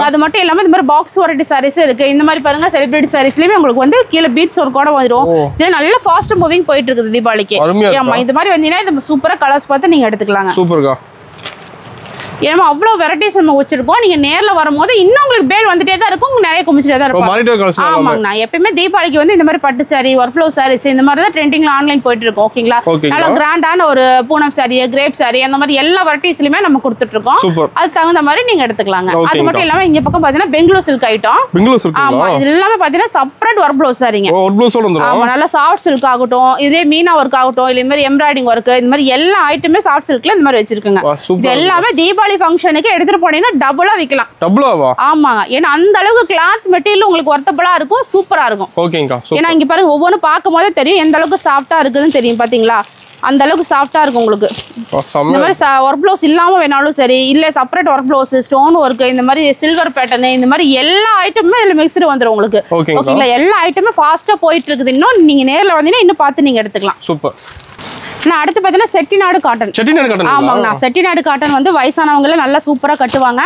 S2: அது மட்டும் இல்லாம இந்த மாதிரி பாக்ஸ் வெரைட்டி சாரீஸ் இருக்கு. இந்த மாதிரி பாருங்க, செலிபிரிட்டி சாரீஸ்லயுமே உங்களுக்கு வந்து கீழே பீட்ஸ் ஒர்க் கூட வந்துடும். இது நல்ல ஃபாஸ்ட் மூவிங் போயிட்டு இருக்குது தீபாவளிக்கு. ஆமா, இந்த மாதிரி வந்தீங்கன்னா இந்த சூப்பரா கலர்ஸ் பார்த்து நீங்க எடுத்துக்கலாங்க. சூப்பர்க்கா. ஏன்னா அவ்வளோ வெரைட்டிஸ் நம்ம வச்சிருக்கோம். நீங்க நேர்ல வரும்போது இன்னும் உங்களுக்கு பேல் வந்துட்டே தான் இருக்கும். உங்களுக்கு நிறைய குமிச்சிட்டே தான் இருக்கும். ஆமாங்கண்ணா, எப்பயுமே தீபாவளிக்கு வந்து இந்த மாதிரி பட்டு சாரி, ஒர்க் ப்ளவுஸ் சாரீஸ் இந்த மாதிரி தான் ட்ரெண்டிங்ல ஆன்லைன் போயிட்டு இருக்கும். ஓகேங்களா. நல்லா கிராண்டான ஒரு பூனம் சாரி, கிரேப் சாரி, அந்த மாதிரி எல்லா வெரைட்டிஸ்லயுமே நம்ம கொடுத்துட்டு இருக்கோம். அது தகுந்த மாதிரி நீங்க எடுத்துக்கலாங்க. அது மட்டும் இல்லாம இங்க பக்கம் பாத்தீங்கன்னா பெங்களூர் சில்க் ஐட்டம். ஆமா, இது எல்லாமே பாத்தீங்கன்னா செப்பரேட் ஒர்க் ப்ளவுஸ் சாரிங்க. ஆமா, நல்லா சாஃப்ட் சில்க் ஆகட்டும், இதே மீனா ஒர்க் ஆகட்டும், இல்ல இந்த மாதிரி எம்ப்ராய்டிங் ஒர்க், இந்த மாதிரி எல்லா ஐட்டமே சாஃப்ட் சில்க்ல இந்த மாதிரி வச்சிருக்கோங்க. இது எல்லாமே தீபாவளி ஃபங்க்ஷனுக்கு எடுத்துட்டு போனீங்கன்னா டபுளா விக்கலாம். டபுளாவா? ஆமாங்க, ஏன்னா அந்த அளவுக்கு கிளாத் மெட்டீரியல் உங்களுக்கு வர்த்தபுளா இருக்கும், சூப்பரா இருக்கும். ஓகேங்கா. ஏன்னா இங்க பாருங்க, ஒவ்வொன்றும் பார்க்கும் போதே தெரியும் எந்த அளவுக்கு சாஃப்டா இருக்குதுன்னு தெரியும். பாத்தீங்களா, அந்த அளவுக்கு சாஃப்டா இருக்கும் உங்களுக்கு. இந்த மாதிரி ஒர்க் ப்ளவுஸ் இல்லாம வேணாலும் சரி, இல்ல separate work blouse, stone work, இந்த மாதிரி சில்வர் பேட்டர்ன், இந்த மாதிரி எல்லா ஐட்டமுமே இதுல மிக்ஸ்டு வந்துடும் உங்களுக்கு. ஓகேங்களா. எல்லா ஐட்டமும் ஃபாஸ்டா போயிட்டு இருக்குது. இன்னும் நீங்க நேர்ல வந்தீங்கன்னா இன்னும் பார்த்து நீங்க எடுத்துக்கலாம். சூப்பர். அடுத்து பாத்தீங்கன்னா செட்டிநாடு காட்டன். ஆமாங்கண்ணா, செட்டிநாடு காட்டன் வந்து வயசானவங்கள நல்லா சூப்பரா கட்டுவாங்க.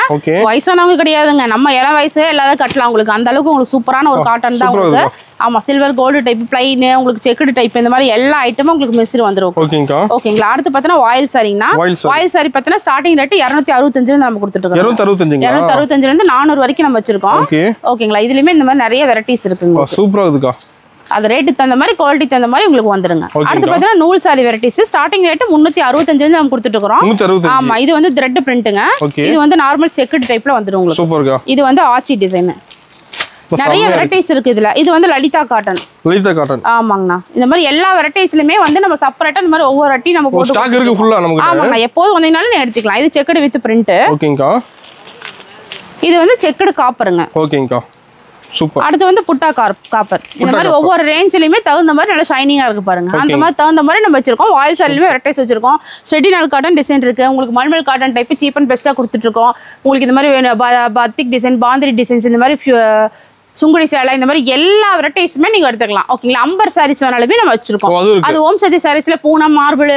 S2: வயசானவங்க கிடையாதுங்க, நம்ம இளம் வயசே எல்லாரும் கட்டலாம் உங்களுக்கு. அந்த அளவுக்கு உங்களுக்கு சூப்பரான ஒரு காட்டன் தான் உங்களுக்கு. ஆமா, சில்வர், கோல்டு டைப், பிளைன், உங்களுக்கு செக்குடு டைப், இந்த மாதிரி எல்லா ஐட்டமும் உங்களுக்கு மிஸ்டு வந்துரும். ஓகேங்களா. அடுத்து பாத்தீங்கன்னா வாயில் சாரிங்கண்ணா. வாயில் சாரி பாத்தீங்கன்னா ஸ்டார்டிங் ரேட் 265 நம்ம கொடுத்துட்டு இருக்கோம். 265 இருந்து 400 வரைக்கும் நம்ம வச்சிருக்கோம். ஓகேங்களா. இதுலயுமே இந்த மாதிரி நிறைய வெரைட்டிஸ் இருக்குங்க. சூப்பரா இருக்குக்கா. அது ரேட்டு தகுந்த மாதிரி, குவாலிட்டி தகுந்த மாதிரி உங்களுக்கு வந்துருங்க. அடுத்து பாத்தீங்கன்னா நூல் சாரி வெரைட்டிஸ். ஸ்டார்டிங் ரேட் 365 நம்ம கொடுத்துட்டு இருக்கோம். ஆமா, இது வந்து த்ரெட் பிரிண்ட்ங்க. இது வந்து நார்மல் செக்குடு டைப்ல வந்துரும் உங்களுக்கு. இது வந்து ஆச்சி டிசைன். நிறைய வெரைட்டிஸ் இருக்கு இதுல. இது வந்து லலிதா காட்டன். ஆமாங்கண்ணா, இந்த மாதிரி எல்லா வெரைட்டிஸ்லயுமே வந்து நம்ம செப்பரேட்டா இந்த மாதிரி ஒவ்வொரு அட்டி நம்ம போட்டு ஸ்டாக் இருக்கு ஃபுல்லா நமக்கு. ஆமாங்கண்ணா, எப்போது வந்தீங்கனாலும் நீங்க எடுத்துக்கலாம். இது செக்குடு வித் பிரிண்ட். ஓகேங்கா. இது வந்து செக்குடு காப்பருங்க. ஓகேங்கா. சூப்பர். அடுத்து வந்து புட்டா காப்பர். இந்த மாதிரி ஒவ்வொரு ரேஞ்சிலயுமே தகுந்த மாதிரி நல்லா ஷைனிங்கா இருக்கு பாருங்க. அந்த மாதிரி தகுந்த மாதிரி நம்ம வச்சிருக்கோம். வாயில் சாரிலுமே வெரைட்டிஸ் வச்சிருக்கோம். செட்டிநாடு காட்டன் டிசைன் இருக்கு. உங்களுக்கு mulmul cotton type cheap and பெஸ்டா கொடுத்துட்டு இருக்கோம். உங்களுக்கு இந்த மாதிரி பத்திக் டிசைன், பாந்திரி டிசைன்ஸ், இந்த மாதிரி சுங்குடி சேலை இந்த மாதிரி எல்லா வெரைட்டிஸுமே நீங்க எடுத்துக்கலாம் ஓகேங்களா. அம்பர் சாரீஸ் வேணாலுமே நம்ம வச்சிருக்கோம். அது ஓம் சக்தி சாரீஸ்ல பூனம், மார்பிள்,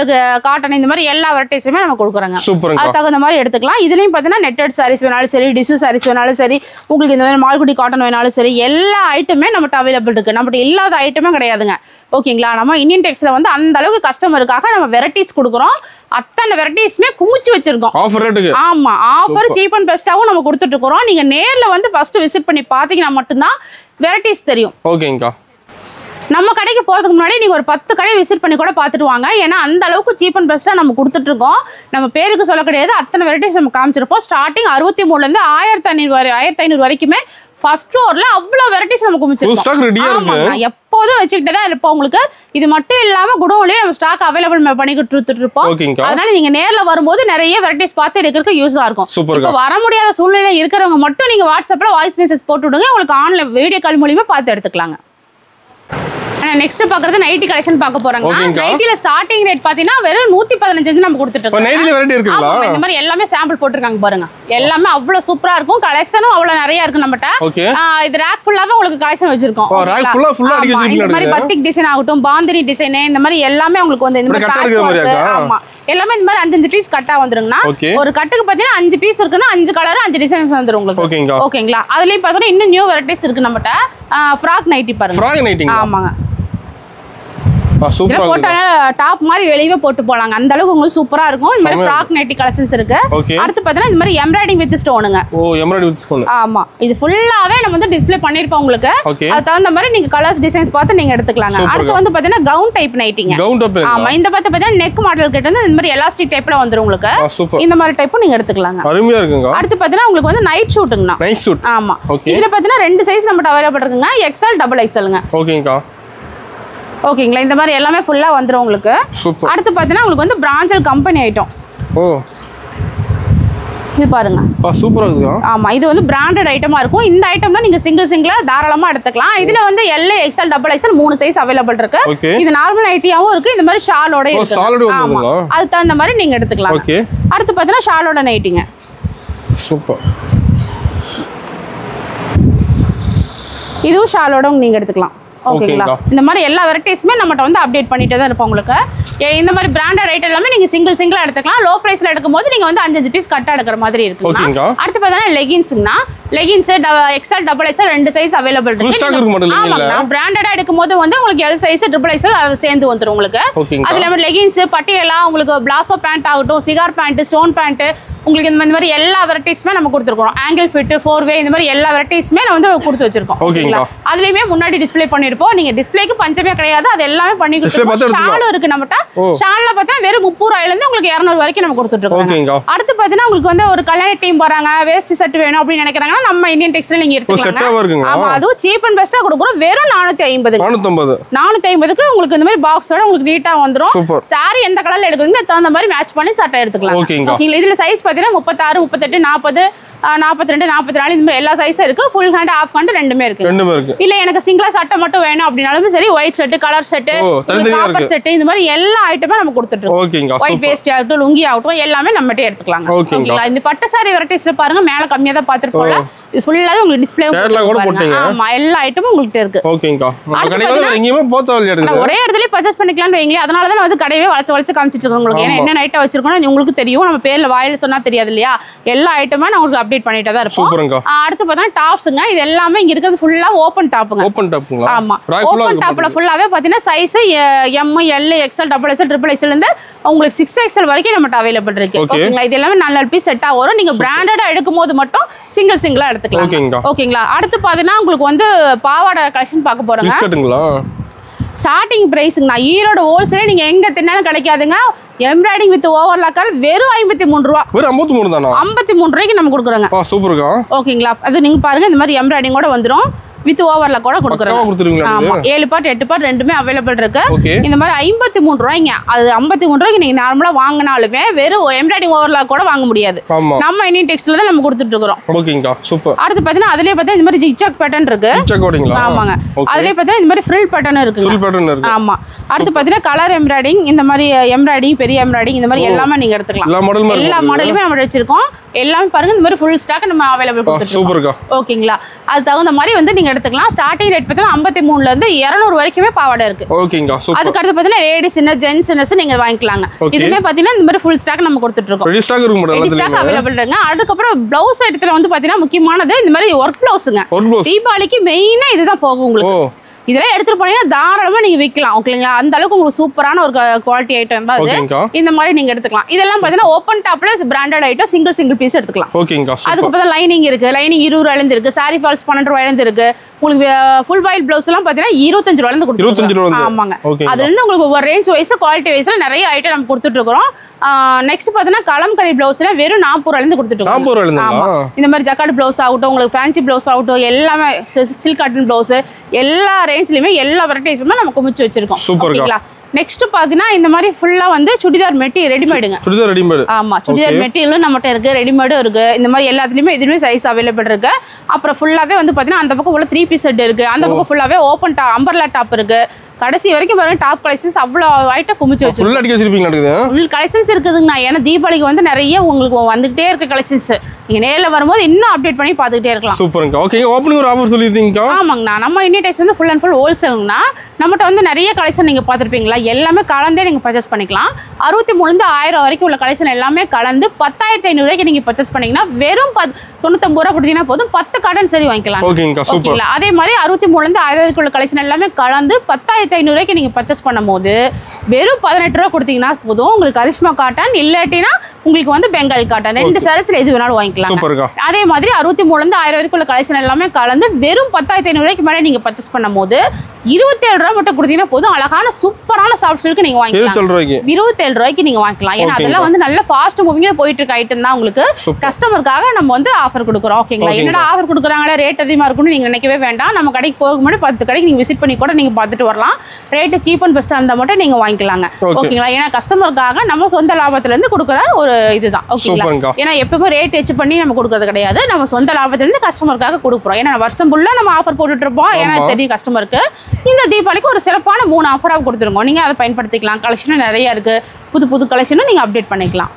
S2: காட்டன் இந்த மாதிரி எல்லா வெரைட்டிஸுமே நம்ம கொடுக்குறோங்க. அது தகுந்த மாதிரி எடுத்துக்கலாம். இதுலயும் பாத்தீங்கன்னா நெட்டட் சாரீஸ் வேணாலும் சரி, டிஷ்யூ சாரீஸ் வேணாலும் சரி, உங்களுக்கு இந்த மாதிரி மால்குடி காட்டன் வேணாலும் சரி, எல்லா ஐட்டமே நம்மகிட்ட அவைலபிள் இருக்கு. நம்மகிட்ட இல்லாத ஐட்டமே கிடையாதுங்க ஓகேங்களா. நம்ம இந்தியன் டெக்ஸ்ல வந்து அந்த அளவுக்கு கஸ்டமருக்காக நம்ம வெரைட்டிஸ் கொடுக்குறோம். அத்தனை வெரைட்டிஸ்மே குமிச்சு வச்சிருக்கோம். ஆமா, ஆஃபர் சீப் அண்ட் பெஸ்ட்டாவும் நம்ம கொடுத்துட்டு இருக்கோம். நீங்க நேர்ல வந்து ஃபர்ஸ்ட் விசிட் பண்ணி பாத்தீங்கன்னா மட்டும்தான் வெரைட்டிஸ் தெரியும்.
S1: ஓகேங்கா.
S2: நம்ம கடைக்கு போறதுக்கு முன்னாடி நீங்க ஒரு 10 கடை விசிட் பண்ணி கூட பார்த்துட்டு வாங்க. ஏன்னா அந்த அளவுக்கு சீப் அண்ட் பெஸ்ட்டாக நம்ம கொடுத்துட்டு இருக்கோம். நம்ம பேருக்கு சொல்ல கிடையாது, அத்தனை வெரைட்டிஸ் நம்ம காமிச்சிருப்போம். ஸ்டார்டிங் 63 இருந்து 1500 வரைக்குமே ஃபர்ஸ்ட் ஃப்ளோர்ல அவ்வளவு வெரைட்டிஸ் நம்ம குமிச்சிருக்கோம். எப்போதும் வச்சுக்கிட்டே தான் இருப்போம். உங்களுக்கு இது மட்டும் இல்லாம குடோன்லயே நம்ம ஸ்டாக் அவைலபிள் பண்ணிக்கிட்டு இருப்போம். அதனால நீங்க நேர்ல வரும்போது நிறைய வெரைட்டிஸ் பார்த்து எடுக்கிறதுக்கு யூஸா இருக்கும். இப்போ வர முடியாத சூழ்நிலை இருக்கிறவங்க மட்டும் நீங்க வாட்ஸ்அப்ல வாய்ஸ் மெசேஜ் போட்டு விடுங்க. உங்களுக்கு ஆன்லைன் வீடியோ கால் மூலியமா பார்த்து எடுத்துக்கலாங்க. நெக்ஸ்ட் பாக்குறது நைட்டி கலெக்ஷன் பார்க்க போறாங்க. நைட்டில ஸ்டார்டிங் ரேட் பாத்தீங்கன்னா வெறும் 115 நம்ம கொடுத்துட்டு இருக்கோம்.
S1: நைட்டில வெரைட்டி இருக்குங்களா?
S2: இந்த மாதிரி எல்லாமே சாம்பிள் போட்டுருக்காங்க பாருங்க. எல்லாமே அவ்வளவு சூப்பரா இருக்கும். கலெக்ஷனும் அவ்வளவு நிறைய இருக்கு நம்மட்ட. இது ரேக் ஃபுல்லாவே உங்களுக்கு கலெக்ஷன் வச்சிருக்கோம்.
S1: ரேக் ஃபுல்லா அடிக்க வச்சிருக்கீங்க.
S2: இந்த மாதிரி பத்திக் டிசைன் ஆகட்டும், பாந்தினி டிசைன், இந்த மாதிரி எல்லாமே உங்களுக்கு வந்து இந்த மாதிரி பேட்ச். ஆமா, எல்லாமே இந்த மாதிரி 5 பீஸ் கட்டா வந்துருங்கனா. ஒரு கட்டுக்கு பாத்தீங்கன்னா 5 பீஸ் இருக்குன்னா 5 கலர் 5 டிசைன்ஸ் வந்துரும் உங்களுக்கு. ஓகேங்களா. அதுலயும் பாத்தீங்கன்னா இன்னும் நியூ வெரைட்டிஸ் இருக்கு நம்மட்ட. ஃப்ராக் நைட்டி பாருங்க. Frock nightie. ஆமாங்க. டாப் மாதிரி வெளியவே போட்டு போலாங்க. அந்த அளவுக்கு உங்களுக்கு சூப்பரா இருக்கும். இந்த மாதிரி ஃப்ராக் நைட்டி கலெக்ஷன்ஸ் இருக்கு. அடுத்து பாத்தீங்கன்னா இந்த மாதிரி எம்ப்ராய்டிங் வித் ஸ்டோனுங்க.
S1: Embroidery with stone.
S2: ஆமா, இது ஃபுல்லாவே நம்ம வந்து டிஸ்ப்ளே பண்ணிருப்போம் உங்களுக்கு. அது தகுந்த மாதிரி நீங்க கலர்ஸ் டிசைன்ஸ் பார்த்து நீங்க எடுத்துக்கலாங்க. அடுத்து வந்து பாத்தீங்கன்னா கவுன் டைப் நைட்டிங்க. ஆமா, இந்த பாத்தீங்கன்னா நெக் மாடல் கிட்ட வந்து இந்த மாதிரி எலாஸ்டிக் டைப்ல வந்துரும் உங்களுக்கு. இந்த மாதிரி டைப்பும் நீங்க எடுத்துக்கலாங்க.
S1: அருமையா இருக்குங்க.
S2: அடுத்து பாத்தீங்கன்னா உங்களுக்கு வந்து நைட் ஷூட்டுங்கனா. Night shoot. ஆமா, இதுல பாத்தீங்கன்னா 2 சைஸ் நம்மட்ட அவைலபிள் இருக்குங்க. XL, XXLங்க. ஓகேங்கா. ஓகேங்களா. இந்த மாதிரி எல்லாமே ஃபுல்லா வந்துரும் உங்களுக்கு. அடுத்து பாத்தீங்கன்னா உங்களுக்கு வந்து பிராஞ்சல் கம்பெனி ஐட்டம். இது பாருங்க.
S1: சூப்பரா இருக்கு.
S2: ஆமா, இது வந்து பிராண்டட் ஐட்டமா இருக்கும். இந்த ஐட்டம்னா நீங்க சிங்கிளா தாராளமா எடுத்துக்கலாம். இதுல வந்து L, XL, XXL 3 size available இருக்கு. இது நார்மல் ஐட்டியாவும் இருக்கு. இந்த மாதிரி ஷாலோட இருக்கு. ஆமா, அது தகுந்த மாதிரி நீங்க எடுத்துக்கலாம். அடுத்து பாத்தீங்கன்னா ஷாலோட நைட்டிங்க. சூப்பர். இதுவும் ஷாலோட நீங்க எடுத்துக்கலாம். ஓகேங்களா. இந்த மாதிரி எல்லா வெரைட்டிஸுமே நம்மகிட்ட வந்து அப்டேட் பண்ணிட்டே தான் இருப்போம் உங்களுக்கு. இந்த மாதிரி பிராண்டட் ஐட்டம் எல்லாமே நீங்க சிங்கிளா எடுத்துக்கலாம். லோ பிரைஸ்ல எடுக்கும்போது நீங்க வந்து 5 பீஸ் கட்டா எடுக்கிற மாதிரி இருக்குங்க. அடுத்து பார்த்தீங்கன்னா லெகின்ஸ்னா leggings XL, XXL 2 size available இருக்கு. ஆமாங்க, பிராண்டடா எடுக்கும்போது வந்து உங்களுக்கு L சைஸ், XXL அது சேர்ந்து வந்துரும் உங்களுக்கு. அதுல லெகின்ஸ், பட்டியலா, உங்களுக்கு பிளாசோ பேண்ட் ஆகட்டும், சிகார் பேண்ட், ஸ்டோன் பேண்ட், உங்களுக்கு இந்த மாதிரி எல்லா வெரைட்டிஸுமே நம்ம கொடுத்துருக்கோம். ஆங்கிள் ஃபிட், 4-வே இந்த மாதிரி எல்லா வெரைட்டிஸுமே நம்ம வந்து கொடுத்து வச்சிருக்கோம். ஓகேங்களா. அதுலயுமே முன்னாடி டிஸ்ப்ளே பண்ணிருப்போம். நீங்க டிஸ்ப்ளேக்கு பஞ்சமே கிடையாது. அது எல்லாமே பண்ணி கொடுத்துருக்கோம். ஷால் இருக்கு நம்மட்ட. ஷால்ல பார்த்தா வெறும் 30 ரூபாயில இருந்து உங்களுக்கு 200 வரைக்கும் நம்ம கொடுத்துட்டு இருக்கோம். அடுத்து பாத்தீங்கன்னா உங்களுக்கு வந்து ஒரு கல்யாண டீம் போறாங்க, வேஸ்ட் செட் வேணும் அப்படின்னு நினைக்கிறாங்கன்னா நம்ம இந்தியன் டெக்ஸ்டைல் நீங்க எடுத்துக்கலாம். ஆமா, அதுவும் சீப் அண்ட் பெஸ்டா கொடுக்குறோம். வெறும் 450க்கு உங்களுக்கு இந்த மாதிரி பாக்ஸோட உங்களுக்கு நீட்டா வந்துரும். சாரி எந்த கலர்ல எடுக்கிறீங்களோ தகுந்த மாதிரி மேட்ச் பண்ணி சட்டை எடுத்துக்கலாம். ஓகேங்களா. இதுல சைஸ் பாத்தீங்கன்னா 36, 38, 40, 42, 44 இந்த மாதிரி எல்லா சைஸும் இருக்கு. ஃபுல் ஹேண்ட், ஆஃப் ஹேண்ட் ரெண்டுமே இருக்கு. இல்ல எனக்கு சிங்கிளா சட்டை மட்டும் வேணும் அப்படினாலும் சரி, white shirt, colour shirt, copper shirt இந்த மாதிரி எல்லா ஐட்டமே நம்ம கொடுத்துட்டு இருக்கோம். ஒயிட் வேஸ்ட் ஆகட்டும், லுங்கி ஆகட்டும் எல்லாமே நம்மட்டே எடுத்துக்கலாம். ஓகேங்களா. இந்த பட்டு சாரி வெரைட்டிஸ்ல பாருங்க, மேல கம்மியா தான் பாத்துருப்போம்ல. இது ஃபுல்லாவே உங்களுக்கு டிஸ்ப்ளே போட்டுருக்காங்க. ஆமா, எல்லா ஐட்டமும் உங்களுக்கு இருக்கு. ஓகேங்களா. ஒரே இடத்துல பர்ச்சேஸ் பண்ணிக்கலாம்னு வைங்களே. அதனால தான் வந்து கடையே வளைச்சு காமிச்சிட்டு இருக்கோம் உங்களுக்கு. ஏன்னா என்ன ஐட்டம் வச்சிருக்கோம் உங்களுக்கு தெரியும். நம்ம பேர்ல வாயில சொன்னா தெரியாது இல்லையா. எல்லா ஐட்டமே நான் உங்களுக்கு அப்டேட் பண்ணிட்டே தான் இருப்போம். அடுத்து பார்த்தா டாப்ஸ்ங்க. இது எல்லாமே இங்க இருக்குது ஃபுல்லா ஓபன் டாப்புங்க. ஓபன் டாப்புங்களா? ஆமா, ஓபன் டாப்ல ஃபுல்லாவே பாத்தீங்கன்னா size M, L, XL, XXL, XXL இருந்து உங்களுக்கு 6XL வரைக்கும் நம்மட்ட அவைலபிள் இருக்கு. ஓகேங்களா. இது எல்லாமே நல்ல பீஸ் செட்டா வரும். நீங்க பிராண்டடா எடுக்கும்போது மட்டும் சிங்கிளா எடுத்துக்கலாம். ஓகேங்களா. அடுத்து பாத்தீங்கன்னா உங்களுக்கு வந்து பாவாடை கலெக்ஷன் பார்க்க போறோங்க. ஸ்டார்டிங் பிரைஸ்ங்க நான் ஈரோடு ஹோல்சேல் நீங்க எங்க தின்னாலும் கிடைக்காதுங்க. எம்ப்ராய்டிங் வித் ஓவர்லாக்கர் வெறும் 53 ரூபா. வெறும் 53 தானா? 53 ரூபாய்க்கு நம்ம கொடுக்குறோங்க. சூப்பர்ங்க. ஓகேங்களா. அது நீங்க பாருங்க இந்த மாதிரி எம்ப்ராய்டிங் கூட வந்துரும். வித் ஓவர்ல கூட கொடுக்குறோம். ஆமா, 7 பார்ட் 8 பார்ட் ரெண்டுமே அவைலபிள் இருக்கு. இந்த மாதிரி 53 ரூபாய்ங்க. அது 53 ரூபாய்க்கு நீங்க நார்மலா வாங்கினாலுமே வெறும் எம்ப்ராய்டிங் ஓவர்ல கூட வாங்க முடியாது. நம்ம இந்தியன் டெக்ஸ்டைல்ல தான் நம்ம கொடுத்துட்டு இருக்கோம். ஓகேங்கா, சூப்பர். அடுத்து பாத்தீங்கன்னா அதுலயே பார்த்தா இந்த மாதிரி ஜிக்ஜாக் பேட்டர்ன் இருக்கு. ஜிக்ஜாக் ஓடிங்களா? ஆமாங்க. அதுலயே பார்த்தா இந்த மாதிரி ஃப்ரில் பேட்டர்ன் இருக்கு. ஃப்ரில் பேட்டர்ன் இருக்கு. ஆமா. அடுத்து பாத்தீங்கன்னா கலர் எம்ப்ராய்டிஙங், இந்த மாதிரி எம்ப்ராய்டிங், பெரிய எம்ப்ராய்டிங் இந்த மாதிரி எல்லாமே நீங்க எடுத்துக்கலாம். எல்லா மாடலுமே நம்ம வச்சிருக்கோம். எல்லாமே பாருங்க இந்த மாதிரி ஃபுல் ஸ்டாக் நம்ம அவைலபிள் கொடுத்துட்டு இருக்கோம். சூப்பர்க்கா. ஓகேங்களா. அது தகுந்த மாதிரி வந்து நீங்க எடுத்துக்கலாம். ஸ்டார்டிங் ரேட் பார்த்தீங்கன்னா 53 ல இருந்து 200 வரைக்குமே பாவாடை இருக்கு.
S1: ஓகேங்கா சூப்பர்.
S2: அதுக்கு அடுத்து பார்த்தீங்கன்னா லேடிஸ் என்ன ஜென்ஸ் என்ன நீங்க வாங்கிக்கலாங்க. இதுமே பார்த்தீங்கன்னா இந்த மாதிரி ஃபுல் ஸ்டாக் நம்ம கொடுத்துட்டு இருக்கோம்.
S1: ரெடி ஸ்டாக் இருக்கு மேடம்.
S2: ரெடி ஸ்டாக் அவைலபிள் இருக்குங்க. அதுக்கப்புறம் ப்ளவுஸ் ஐட்டத்துல வந்து பார்த்தீங்கன்னா முக்கியமானது இந்த மாதிரி ஒர்க் ப்ளவுஸுங்க. தீபாவளிக்கு மெயினா இதுதான் போகும் உங்களுக்கு. இதெல்லாம் எடுத்துட்டு போனீங்கன்னா தாராளமா நீங்க விற்கலாம். ஓகேங்களா, அந்த அளவுக்கு உங்களுக்கு சூப்பரான ஒரு குவாலிட்டி ஐட்டம் தான் அது. இந்த மாதிரி நீங்க எடுத்துக்கலாம். இதெல்லாம் பார்த்தீங்கன்னா ஓப்பன் டாப்ல பிராண்டட் ஐட்டம் சிங்கிள் பீஸ் எடுத்துக்கலாம்.
S1: ஓகேங்கா.
S2: அதுக்கு பார்த்தா லைனிங் இருக்கு. லைனிங் 20 ரூபாயில இருக்கு. சாரி ஃபால்ஸ் 12 ரூபாயில இருக்கு. உங்களுக்கு ஃபுல் வாயில் ப்ளவுஸ் எல்லாம் பார்த்தீங்கன்னா 25 ரூபாயில கொடுத்துருக்கோம். ஆமாங்க. அதுல இருந்து உங்களுக்கு ஒரு ரேஞ்ச் வைஸ் குவாலிட்டி வைஸ்ல நிறைய ஐட்டம் நம்ம கொடுத்துட்டு இருக்கோம். நெக்ஸ்ட் பார்த்தீங்கன்னா கலம்கரி ப்ளவுஸ்ல வெறும் 40 ரூபாயில இருந்து கொடுத்துட்டு இருக்கோம்.
S1: 40 ரூபாயில. ஆமா, இந்த
S2: மாதிரி ஜக்கார்ட் ப்ளவுஸ் ஆகட்டும், உங்களுக்கு ஃபேன்சி ப்ளவுஸ் ஆகட்டும், எல்லாமே சில்க் காட்டன் ப்ளவுஸ் எல்லா ரேஞ்ச்லயுமே எல்லா வெரைட்டிஸுமே நம்ம குமிச்சு வச்சிருக்கோம். ஓகேங்களா. நெக்ஸ்ட் பாத்தீங்கன்னா இந்த மாதிரி ஃபுல்லா வந்து சுடிதார் மெட்டீரியல் ரெடிமேடுங்க. சுடிதார் ரெடிமேட். ஆமா, சுடிதார் மெட்டீரியலும் நம்மகிட்ட இருக்கு, ரெடிமேடும் இருக்கு. இந்த மாதிரி எல்லாத்துலயுமே இதுலயுமே சைஸ் அவைலபிள் இருக்கு. அப்புறம் ஃபுல்லாவே வந்து பாத்தீங்கன்னா அந்த பக்கம் உள்ள 3 பீஸ் செட் இருக்கு. அந்த பக்கம் ஃபுல்லாவே ஓபன் டாப் அம்பர்லா டாப் இருக்கு. கடைசி வரைக்கும் பாருங்க டாப் கலெக்ஷன்ஸ் அவ்வளோ ஐட்டம் குமிச்சு வச்சிருக்கோம். ஃபுல் அடிக்க வச்சிருப்பீங்க நடக்குது. ஃபுல் கலெக்ஷன்ஸ் இருக்குதுங்கண்ணா. ஏன்னா தீபாவளிக்கு வந்து நிறைய உங்களுக்கு வந்துகிட்டே இருக்க கலெக்ஷன்ஸ். நீங்க நேர்ல வரும்போது இன்னும் அப்டேட் பண்ணி பார்த்துக்கிட்டே இருக்கலாம். சூப்பர்ங்க. ஓகே, ஓப்பனிங் ஒரு ஆஃபர் சொல்லிருந்தீங்க. ஆமாங்கண்ணா, நம்ம இந்தியன் டைப்ஸ் வந்து ஃபுல் அண்ட் ஃபுல் ஹோல்சேல்ங்கண்ணா. நம்மகிட்ட வந்து நிறைய கலெக்ஷன் நீங்க பார்த்துருப்பீங்களா, எல்லாமே கலந்தே நீங்க பர்ச்சேஸ் பண்ணிக்கலாம். 63 இருந்து 1000 வரைக்கும் உள்ள கலெக்ஷன் எல்லாமே கலந்து 10,500 ரூபாய்க்கு நீங்க பர்ச்சேஸ் பண்ணீங்கன்னா வெறும் 99 ரூபா கொடுத்தீங்கன்னா போதும் 10 காட்டன் சரி வாங்கிக்கலாம். ஓகேங்களா. அதே மாதிரி 63 இருந்து 1000 வரைக்கும் உள்ள கலெக்ஷன் எல்லாமே கலந்து 10,500 ரூபாய்க்கு நீங்க பர்ச்சேஸ் பண்ணும்போது வெறும் 18 ரூபா கொடுத்தீங்கன்னா போதும். உங்களுக்கு கரிஷ்மா காட்டன் இல்லாட்டினா உங்களுக்கு வந்து பெங்கால் காட்டன் ரெண்டு சாரீஸ்ல எது வேணாலும் வாங்கிக்கலாம். அதே மாதிரி 63 இருந்து 1000 வரைக்கும் உள்ள கலெக்ஷன் எல்லாமே கலந்து வெறும் 10,500 ரூபாய்க்கு மேலே நீங்க பர்ச்சேஸ் பண்ணும்போது 27 ரூபா மட்டும் கொடுத்தீங்கன்னா போதும். அழகான சூப்பரான சாஃப்ட் சில்க் நீங்க வாங்கிக்கலாம். 27 ரூபாய்க்கு நீங்க வாங்கிக்கலாம். ஏன்னா அதெல்லாம் வந்து நல்ல ஃபாஸ்ட் மூவிங்கா போயிட்டு இருக்க ஐட்டம் தான். உங்களுக்கு கஸ்டமருக்காக நம்ம வந்து ஆஃபர் கொடுக்குறோம். ஓகேங்களா. என்னடா ஆஃபர் கொடுக்குறாங்களா, ரேட் அதிகமா இருக்கும்னு நீங்க நினைக்கவே வேண்டாம். நம்ம கடைக்கு போக முன்னாடி 10 கடைக்கு நீங்க விசிட் பண்ணி கூட நீங்க பார்த்துட்டு வரலாம். ரேட் சீப் அண்ட் பெஸ்டா இருந்தா மட்டும் நீங்க வாங்கிக்கலாங்க. ஓகேங்களா. ஏன்னா கஸ்டமருக்காக நம்ம சொந்த லாபத்துல இருந்து கொடுக்குற ஒரு இதுதான். ஓகேங்களா. ஏன்னா எப்பவுமே ரேட் வச்சு பண்ணி நம்ம கொடுக்கறது கிடையாது. நம்ம சொந்த லாபத்துல இருந்து கஸ்டமருக்காக கொடுக்குறோம். ஏன்னா வருஷம் ஃபுல்லா நம்ம ஆஃபர் போட்டுட்டு இருப்போம். ஏன்னா தெரியும் கஸ்டமருக்கு. இந்த தீபாவளிக்கு ஒரு சிறப்பான 3 ஆஃபராக கொடுத்துருங்க. நீங்க அதை பயன்படுத்திக்கலாம். கலெக்ஷனும் நிறைய இருக்கு. புது கலெக்ஷனும் நீங்க அப்டேட் பண்ணிக்கலாம்.